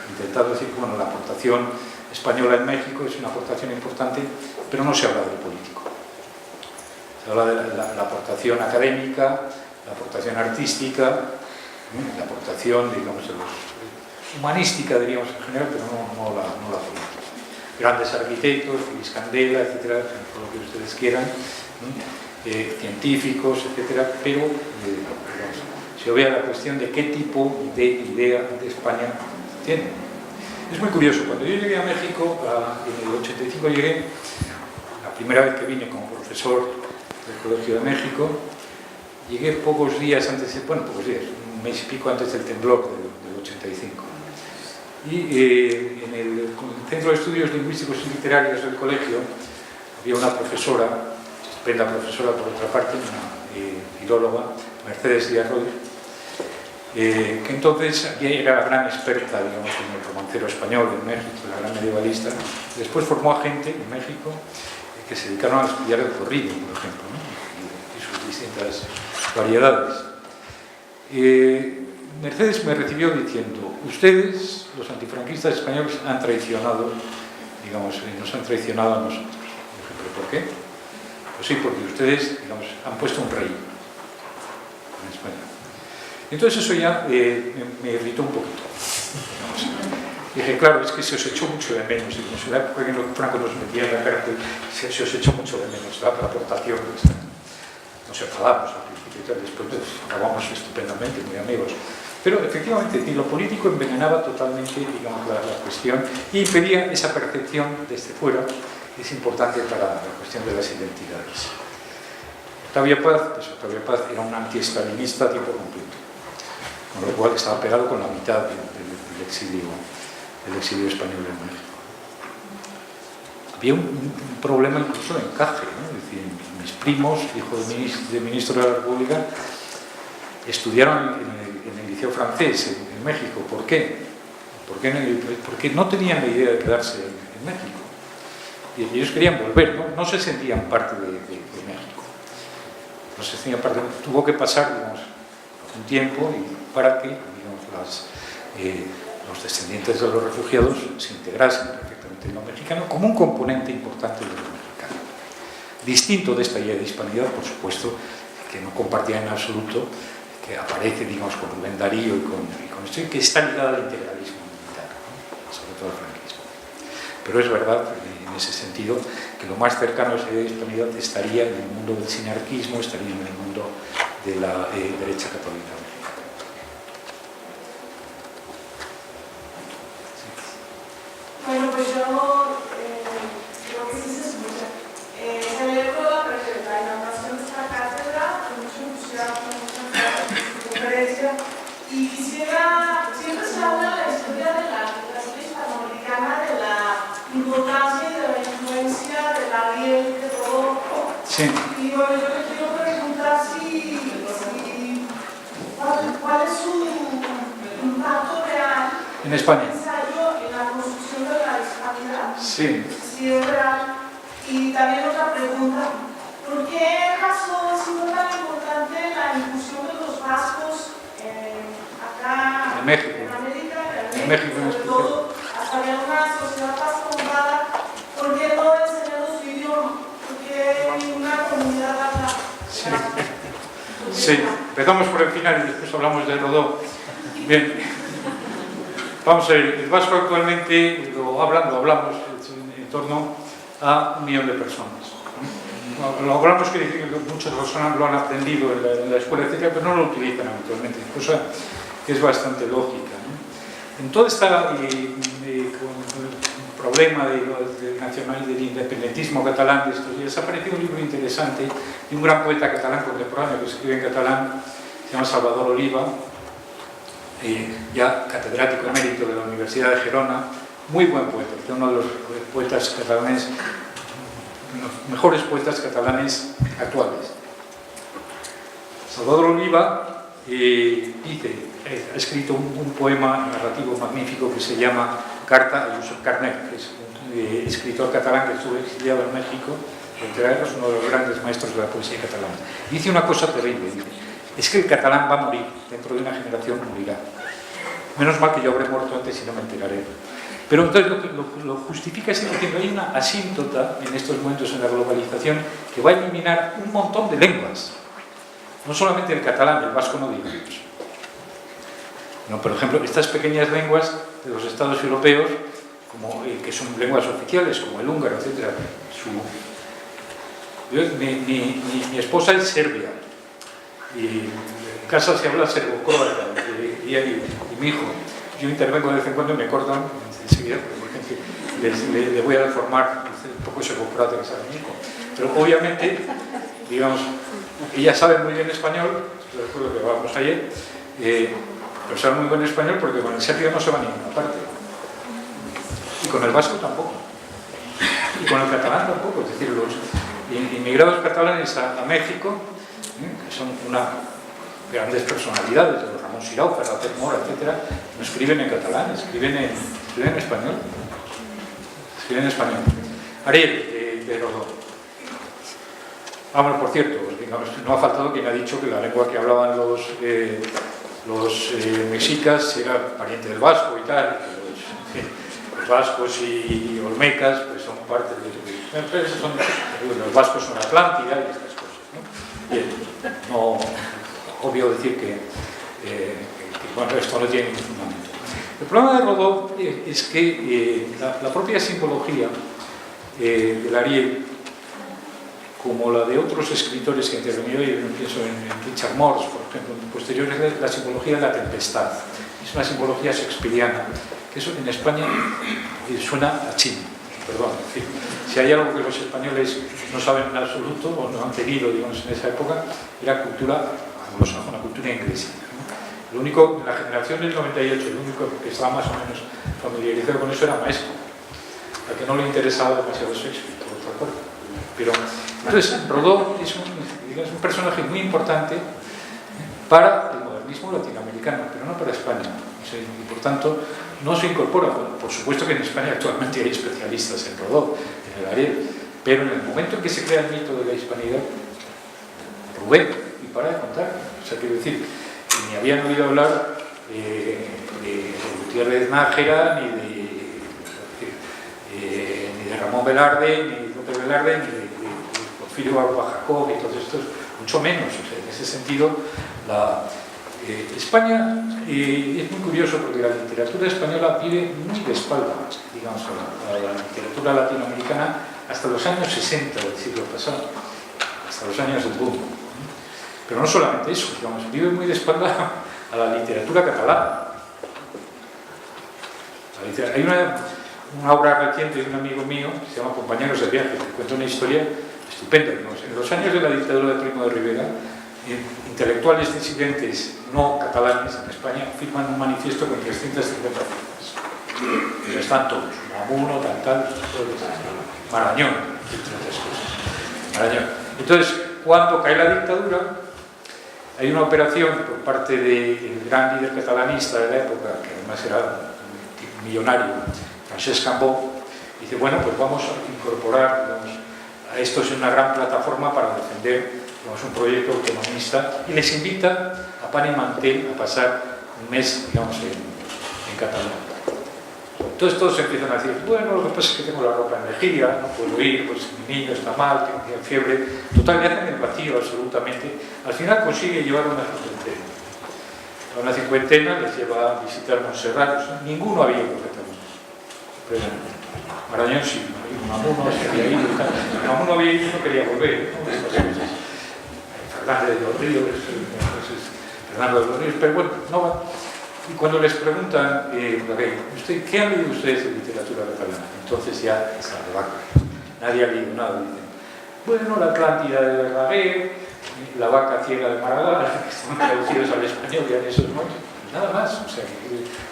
intentando decir que bueno, la aportación española en México es una aportación importante, pero no se habla del político. Se habla de la aportación académica, la aportación artística, la aportación, digamos, humanística, diríamos en general, pero no la política. Grandes arquitectos, Félix Candela, etcétera, todo lo que ustedes quieran, científicos, etcétera, pero digamos, se obvia la cuestión de qué tipo de idea de España tiene. Es muy curioso, cuando yo llegué a México, en el 85 llegué, la primera vez que vine como profesor del Colegio de México, llegué pocos días antes, un mes y pico antes del temblor del 85. Y en el Centro de Estudios Lingüísticos y Literarios del colegio había una profesora, estupenda profesora por otra parte, una filóloga, Mercedes Díaz Rodríguez, que entonces era la gran experta, digamos, en el romancero español en México, la gran medievalista. Después formó a gente en México que se dedicaron a estudiar el corrido, por ejemplo, ¿no? y sus distintas variedades. Mercedes me recibió diciendo: ustedes, los antifranquistas españoles, han traicionado, digamos, nos han traicionado a nosotros. Dije, ¿pero por qué? Pues sí, porque ustedes, digamos, han puesto un rey en España. Entonces eso ya me irritó un poquito. Dije, claro, es que se os echó mucho de menos. En la época en que Franco nos metía en la cárcel, se os echó mucho de menos la aportación. Nos enfadamos al principio. después acabamos estupendamente, muy amigos. Pero efectivamente, lo político envenenaba totalmente, digamos, la cuestión y impedía esa percepción desde fuera, que es importante para la cuestión de las identidades. Octavio Paz era un antiestalinista a tiempo completo, con lo cual estaba pegado con la mitad del exilio español en México. Había un problema incluso de encaje, ¿no? Es decir, mis primos, hijos de ministro de la República, estudiaron en el liceo francés en México. ¿Por qué? Porque no tenían la idea de quedarse en México. Y ellos querían volver, no se sentían parte de México. No se sentían parte. Tuvo que pasar, digamos, un tiempo para que, digamos, los descendientes de los refugiados se integrasen perfectamente en lo mexicano como un componente importante de lo mexicano. Distinto de esta idea de hispanidad, por supuesto, que no compartía en absoluto, que aparece, digamos, con Rubén Darío y con esto, y que está ligada al integralismo militar, ¿no? Sobre todo al franquismo. Pero es verdad, en ese sentido, que lo más cercano a esa idea de hispanidad estaría en el mundo del sinarquismo, estaría en el mundo de la derecha católica mexicana.
Bueno, pues yo creo que sí se escucha. Celebro la inauguración de esta cátedra con mucho entusiasmo, mucha conferencia, y quisiera, siempre se habla de la historia de la literatura hispanoamericana, de la importancia y de la influencia de Ariel, de todo.
Sí.
Y bueno, yo le quiero preguntar cuál es su impacto real
En España.
en la construcción de la hispanidad.
Sí.
Si es real. Y también otra pregunta, ¿por qué razón ha sido tan importante la inclusión de los vascos acá
en México?
En América,
en México en
sobre todo, hasta había una sociedad vascongada? ¿Por qué no enseñar su idioma? ¿Por qué una comunidad acá?
Sí. Sí, empezamos por el final y después hablamos de Rodó. Bien, vamos a ver, el vasco actualmente lo hablamos en torno a 1 millón de personas. Lo hablamos, quiere decir que muchas personas lo han aprendido en la escuela, etcétera, pero no lo utilizan habitualmente, cosa que es bastante lógica, ¿no? En todo este problema del nacional, del independentismo catalán de estos días, ha aparecido un libro interesante de un gran poeta catalán contemporáneo que escribe en catalán, se llama Salvador Oliva, ya catedrático emérito de la Universidad de Gerona, muy buen poeta, uno de los poetas catalanes, los mejores poetas catalanes actuales. Salvador Oliva ha escrito un poema narrativo magnífico que se llama Carta a Josep Carnet, que es un escritor catalán que estuvo exiliado en México durante la guerra, es uno de los grandes maestros de la poesía catalana. Dice una cosa terrible, dice, es que el catalán va a morir, dentro de una generación morirá. Menos mal que yo habré muerto antes y no me enteraré. Pero entonces lo justifica es que hay una asíntota en estos momentos en la globalización que va a eliminar un montón de lenguas. No solamente el catalán, el vasco no digamos. No, por ejemplo, estas pequeñas lenguas de los estados europeos, que son lenguas oficiales, como el húngaro, etc. Mi esposa es serbia y en casa se habla serbo-croata y mi hijo. Yo intervengo de vez en cuando y me cortan enseguida, porque le voy a deformar un poco serbo-croata que sabe mi hijo. Pero obviamente, digamos, ella sabe muy bien español, recuerdo que vamos ayer, pero sabe muy buen español porque con el serbio no se va a ninguna parte. Y con el vasco tampoco. Y con el catalán tampoco. Es decir, los inmigrados catalanes a México, que son grandes personalidades, de Ramón Sirau, Ferrater Mora, etc., no escriben en catalán, escriben en español. Escriben en español. Ariel, de Rodó. Bueno, por cierto, digamos, no ha faltado quien ha dicho que la lengua que hablaban los mexicas era pariente del vasco y tal, los vascos y olmecas pues son parte los vascos son Atlántida y estas cosas, ¿no? Bien, no, obvio decir que bueno, esto no tiene ningún fundamento. El problema de Rodó es que la propia simbología del Ariel como la de otros escritores que intervinieron, yo pienso en Richard Morse, por ejemplo, posterior es la simbología de la tempestad. Es una simbología shakespeariana, que eso en España suena a chino, perdón. En fin, si hay algo que los españoles no saben en absoluto, o no han tenido, digamos, en esa época, era cultura anglosajona, cultura inglesa. Lo único, en la generación del 98, el único que estaba más o menos familiarizado con eso era Maestro, a que no le interesaba demasiado Shakespeare, por otra parte. Pero, entonces, Rodó es un personaje muy importante para el modernismo latinoamericano, pero no para España. Y por tanto, no se incorpora. Por supuesto que en España actualmente hay especialistas en Rodó, en el área, pero en el momento en que se crea el mito de la hispanidad, Rubén, y para de contar. O sea, quiero decir, ni habían oído hablar de Gutiérrez Nájera, ni de Ramón Velarde, ni de López Velarde, ni de Porfirio Barba Jacob y todos estos, mucho menos. O sea, en ese sentido, España es muy curioso porque la literatura española vive muy de espaldas, digamos, a la literatura latinoamericana hasta los años 60 del siglo pasado, hasta los años del boom. Pero no solamente eso, digamos, vive muy de espaldas a la literatura catalana. Hay una obra reciente de un amigo mío que se llama Compañeros de viaje, que cuenta una historia estupenda. Digamos. En los años de la dictadura de Primo de Rivera, intelectuales disidentes no catalanes en España firman un manifiesto con 350 firmas. Y están todos, Unamuno, tal, Marañón, entre otras cosas. Marañón. Entonces, cuando cae la dictadura, hay una operación por parte del gran líder catalanista de la época, que además era un millonario, Francesc Cambó, y dice, bueno, pues vamos a incorporar, digamos, a estos en una gran plataforma para defender, digamos, un proyecto autonomista, y les invita a pan y mantel a pasar un mes, digamos, en Cataluña. Entonces todos empiezan a decir, bueno, lo que pasa es que tengo la ropa en lejía, no puedo ir, pues mi niño está mal, tiene fiebre. Total, le hacen el vacío absolutamente. Al final consigue llevar una cincuentena. A una cincuentena les lleva a visitar Montserrat. Ninguno había ido a Cataluña. Marañón sí, Unamuno sí había ido. Unamuno había ido y no quería volver. Fernández de los Ríos, Fernando de los Ríos, pero bueno, no va. Y cuando les preguntan, ¿usted, ¿qué han leído ustedes de literatura catalana? Entonces ya se arrebacan. Nadie ha leído nada. Dicen, bueno, la Atlántida de Verdaguer, la vaca ciega de Maragall, que están traducidos al español ya en esos momentos. Nada más. O sea,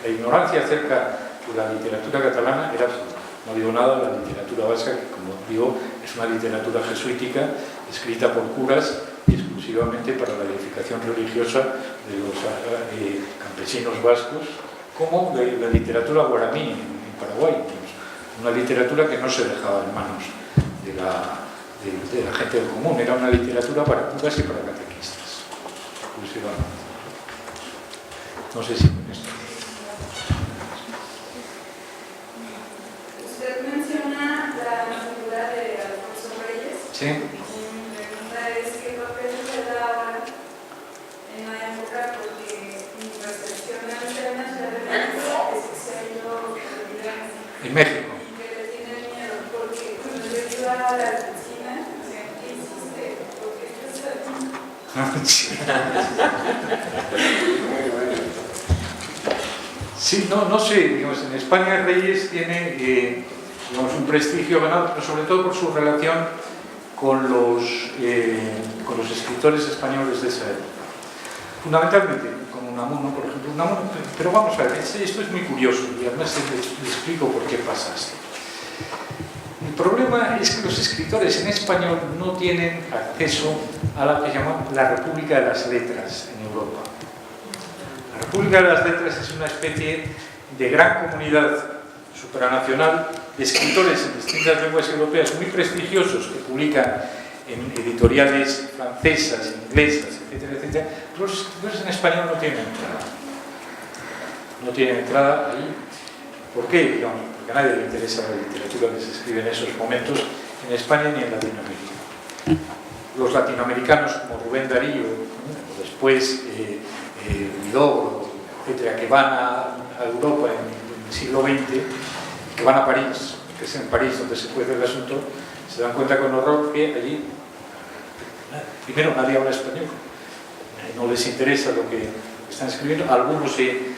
la ignorancia acerca de la literatura catalana era absoluta. No digo nada de la literatura vasca, que como digo, es una literatura jesuítica, escrita por curas exclusivamente para la edificación religiosa de los campesinos vascos, como la literatura guaraní en Paraguay, una literatura que no se dejaba en manos de la gente del común, era una literatura para curas y para catequistas, exclusivamente. No sé si con esto.
Usted menciona la figura de Alfonso Reyes.
Sí.
Mi pregunta es, ¿qué papel juega en la época? Porque mi percepción del tema es que se ha ido
En México.
y que le tiene miedo, porque cuando yo iba a la Argentina, ¿qué hiciste? Porque
Sí, no sé, digamos, en España Reyes tiene digamos, un prestigio ganado, pero sobre todo por su relación con los escritores españoles de esa época. Fundamentalmente con Unamuno, por ejemplo. Unamuno, pero vamos a ver, esto es muy curioso y además le explico por qué pasa esto. El problema es que los escritores en español no tienen acceso a la que llaman la República de las Letras en Europa. La República de las Letras es una especie de gran comunidad supranacional de escritores en distintas lenguas europeas muy prestigiosos que publican en editoriales francesas, inglesas, etcétera, etcétera. Los escritores en español no tienen entrada. No tienen entrada ahí. ¿Por qué? Digamos, porque a nadie le interesa la literatura que se escribe en esos momentos en España ni en Latinoamérica. Los latinoamericanos como Rubén Darío, o después Huidobro, etcétera, que van a Europa en el siglo XX, que van a París, que es en París donde se puede el asunto, se dan cuenta con horror que allí Primero, nadie habla español, no les interesa lo que están escribiendo, algunos se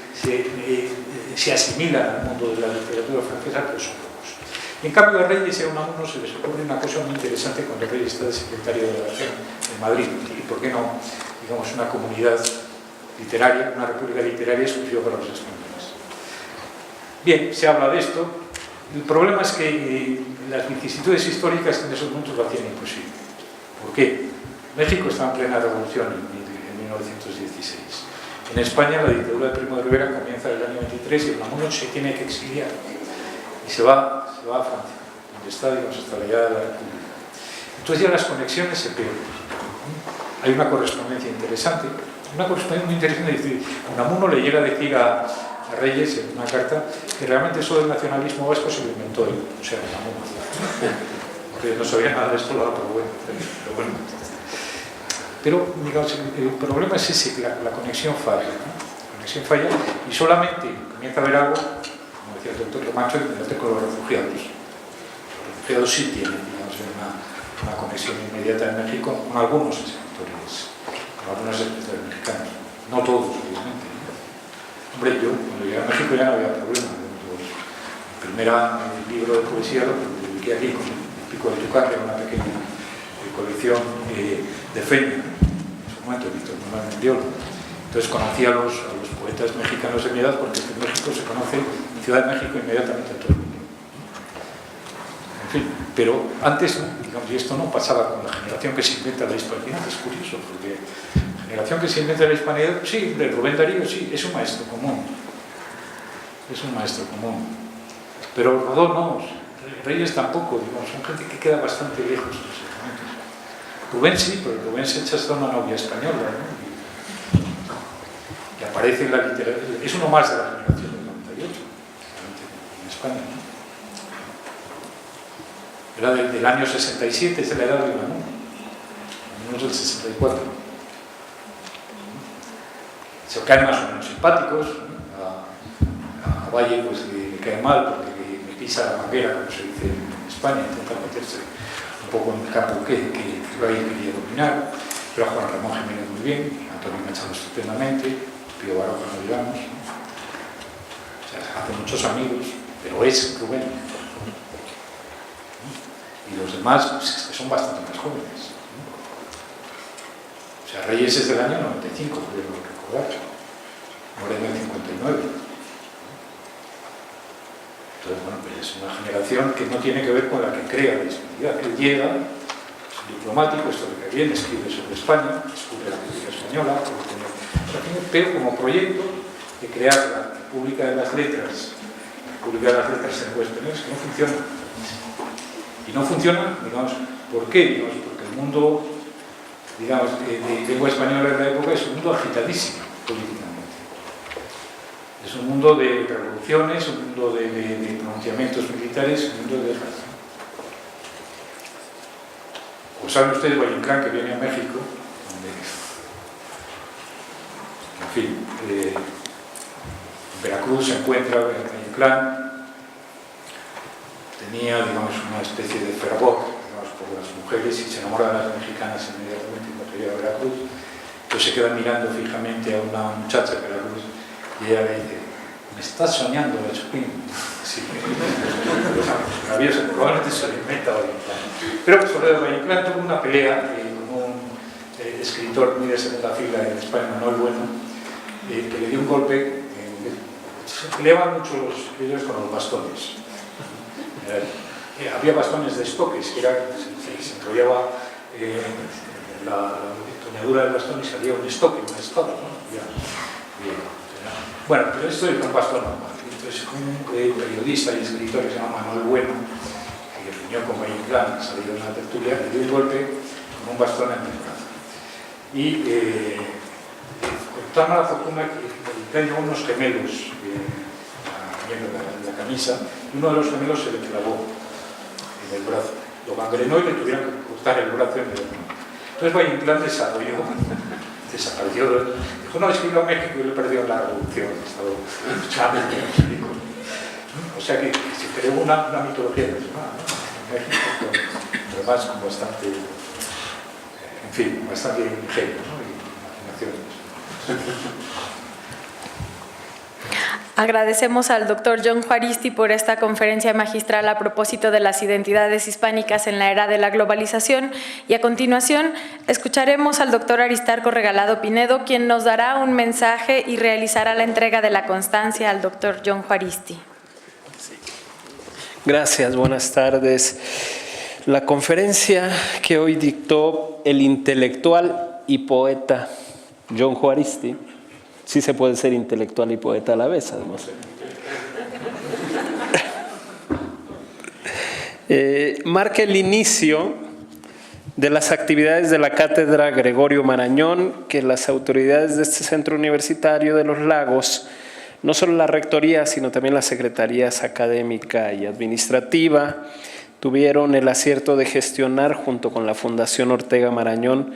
asimilan al mundo de la literatura francesa, pero son pocos. Y en cambio a Reyes y a Unamuno se les ocurre una cosa muy interesante cuando Reyes está de secretario de la Nación en Madrid, y por qué no, digamos, una comunidad literaria, una república literaria exclusiva para los españoles. Bien, se habla de esto. El problema es que las vicisitudes históricas en esos momentos lo hacían imposible. ¿Por qué? México estaba en plena revolución en 1916. En España la dictadura de Primo de Rivera comienza en el año 23 y Unamuno se tiene que exiliar. Y se va a Francia, donde está, digamos, hasta la llegada de la República. Entonces ya las conexiones se pierden. Hay una correspondencia interesante. Una correspondencia muy interesante. Es decir, Unamuno le llega a decir a Reyes en una carta que realmente eso del nacionalismo vasco se lo inventó él, o sea, Unamuno, porque no sabía nada de esto, pero digamos, el problema es ese, que la conexión falla, ¿no? La conexión falla y solamente comienza a haber algo, como decía el doctor Camacho, con los refugiados. Los refugiados sí tienen, digamos, una conexión inmediata en México con algunos escritores, mexicanos, no todos, obviamente. Hombre, yo cuando llegué a México ya no había problema. Mi primer libro de poesía lo publiqué aquí con El Pico del Tucán, que era una pequeña colección de Feña, en su momento, Víctor Manuel Mendiola. Entonces conocí a los poetas mexicanos de mi edad, porque en México se conoce, en Ciudad de México, inmediatamente a todo el mundo. En fin, pero antes, digamos, y esto no pasaba con la generación que se inventa la hispanidad, es curioso, porque la generación que se inventa la hispanidad, sí, de Rubén Darío, sí, es un maestro común. Es un maestro común. Pero Rodó no, Reyes tampoco, digamos, son gente que queda bastante lejos en esos momentos. Rubén sí, pero Rubén se echa hasta una novia española, ¿no? Y aparece en la literatura, es uno más de la generación del 98, en España, ¿no? Era del año 67, es de la edad de Unamuno, Unamuno del 64. Se caen más o menos simpáticos, a Valle pues le cae mal porque me pisa la manguera, como se dice en España, intenta meterse un poco en el campo que Valle quería dominar, pero a Juan Ramón Jiménez muy bien, Antonio Machado estupendamente, Pío Baroja no digamos, ¿no? O sea, hace muchos amigos, pero es Rubén. Y los demás pues, que son bastante más jóvenes. O sea, Reyes es del año 95, podemos recordar. Moreno en 59. Entonces, bueno, pues es una generación que no tiene que ver con la que crea la hispanidad. Él llega, es un diplomático, esto lo que viene, escribe sobre España, descubre la política española, pero como proyecto de crear la República de las Letras, la República de las Letras en lengua española, que no funciona. Y no funciona, digamos, ¿por qué? Digamos, porque el mundo, digamos, de lengua española en la época es un mundo agitadísimo políticamente. Es un mundo de revoluciones, un mundo de pronunciamientos militares, un mundo de guerras. O saben ustedes, Valle Inclán, que viene a México, donde, en fin, en Veracruz se encuentra Valle Inclán. Tenía, digamos, una especie de fervor, digamos, por las mujeres y se enamora de las mexicanas inmediatamente cuando llega a Veracruz. Entonces se queda mirando fijamente a una muchacha de Veracruz y ella le dice: ¿me estás soñando, la Chupín? Sí, maravilloso, probablemente se lo inventa Valle Inclán. Pero sobre Valle Inclán tuvo una pelea con un escritor muy de segunda fila en España, Manuel Bueno, que le dio un golpe. Se peleaban mucho los escritores con los bastones. Había bastones de estoques, que se enrollaba la empuñadura del bastón y salía un estoque, una espada, ¿no? Bueno, pero esto es un bastón normal. Entonces, un periodista y escritor que se llama Manuel Bueno, que reunió con Valle Inclán, salió de una tertulia, le dio un golpe con un bastón en el brazo. Y contaron a la fortuna que Inclán llevó unos gemelos en la camisa, y uno de los gemelos se le clavó en el brazo, lo gangrenó y le tuvieron que cortar el brazo en el brazo. Entonces Valle Inclán desapareció, dijo: no, es que iba a México y lo he perdido en la revolución, estaba luchando. O sea que se creó una mitología personal, ¿no? En México, además con bastante en fin, bastante ingenuos, ¿no? Y imaginaciones.
Agradecemos al doctor John Juaristi por esta conferencia magistral a propósito de las identidades hispánicas en la era de la globalización, y a continuación escucharemos al doctor Aristarco Regalado Pinedo, quien nos dará un mensaje y realizará la entrega de la constancia al doctor John Juaristi.
Gracias, buenas tardes. La conferencia que hoy dictó el intelectual y poeta John Juaristi, sí se puede ser intelectual y poeta a la vez, además. Marca el inicio de las actividades de la Cátedra Gregorio Marañón, que las autoridades de este centro universitario de Los Lagos, no solo la rectoría, sino también las secretarías académica y administrativa, tuvieron el acierto de gestionar junto con la Fundación Ortega Marañón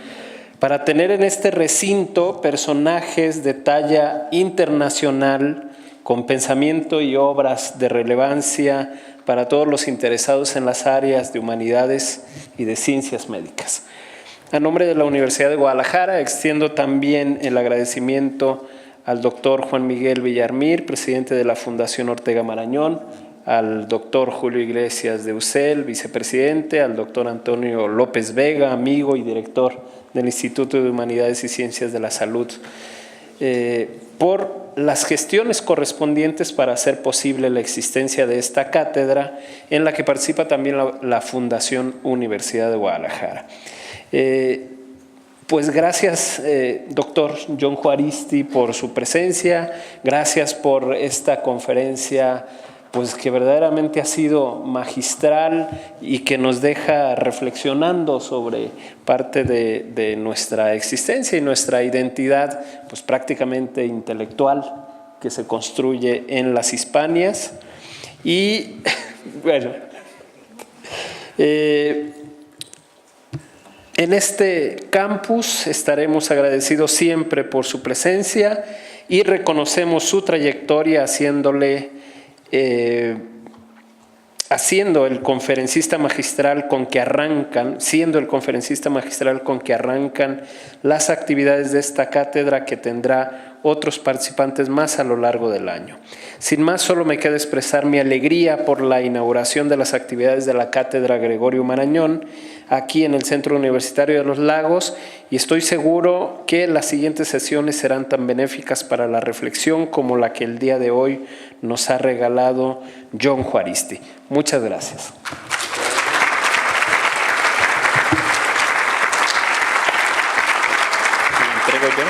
para tener en este recinto personajes de talla internacional con pensamiento y obras de relevancia para todos los interesados en las áreas de humanidades y de ciencias médicas. A nombre de la Universidad de Guadalajara extiendo también el agradecimiento al doctor Juan Miguel Villarmir, presidente de la Fundación Ortega Marañón, al doctor Julio Iglesias de UCEL, vicepresidente, al doctor Antonio López Vega, amigo y director del Instituto de Humanidades y Ciencias de la Salud, por las gestiones correspondientes para hacer posible la existencia de esta cátedra, en la que participa también la Fundación Universidad de Guadalajara. Pues gracias, doctor John Juaristi, por su presencia, gracias por esta conferencia, pues que verdaderamente ha sido magistral y que nos deja reflexionando sobre parte de nuestra existencia y nuestra identidad, pues prácticamente intelectual, que se construye en las Hispanias. Y bueno, en este campus estaremos agradecidos siempre por su presencia y reconocemos su trayectoria siendo el conferencista magistral con que arrancan las actividades de esta cátedra, que tendrá otros participantes más a lo largo del año. Sin más, solo me queda expresar mi alegría por la inauguración de las actividades de la Cátedra Gregorio Marañón aquí en el Centro Universitario de Los Lagos, y estoy seguro que las siguientes sesiones serán tan benéficas para la reflexión como la que el día de hoy nos ha regalado John Juaristi. Muchas gracias. ¿Me entrego yo?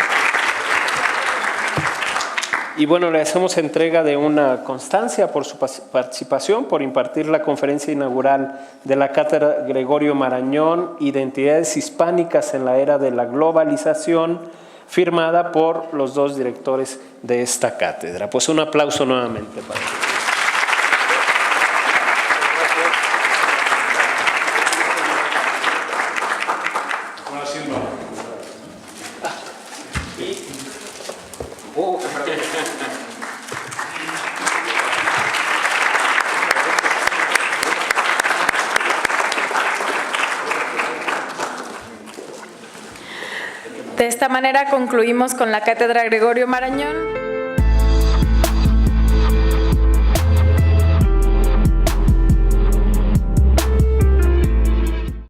Y bueno, le hacemos entrega de una constancia por su participación, por impartir la conferencia inaugural de la Cátedra Gregorio Marañón, Identidades Hispánicas en la Era de la Globalización, firmada por los dos directores de esta cátedra. Pues un aplauso nuevamente para ellos.
De esta manera concluimos con la Cátedra Gregorio Marañón.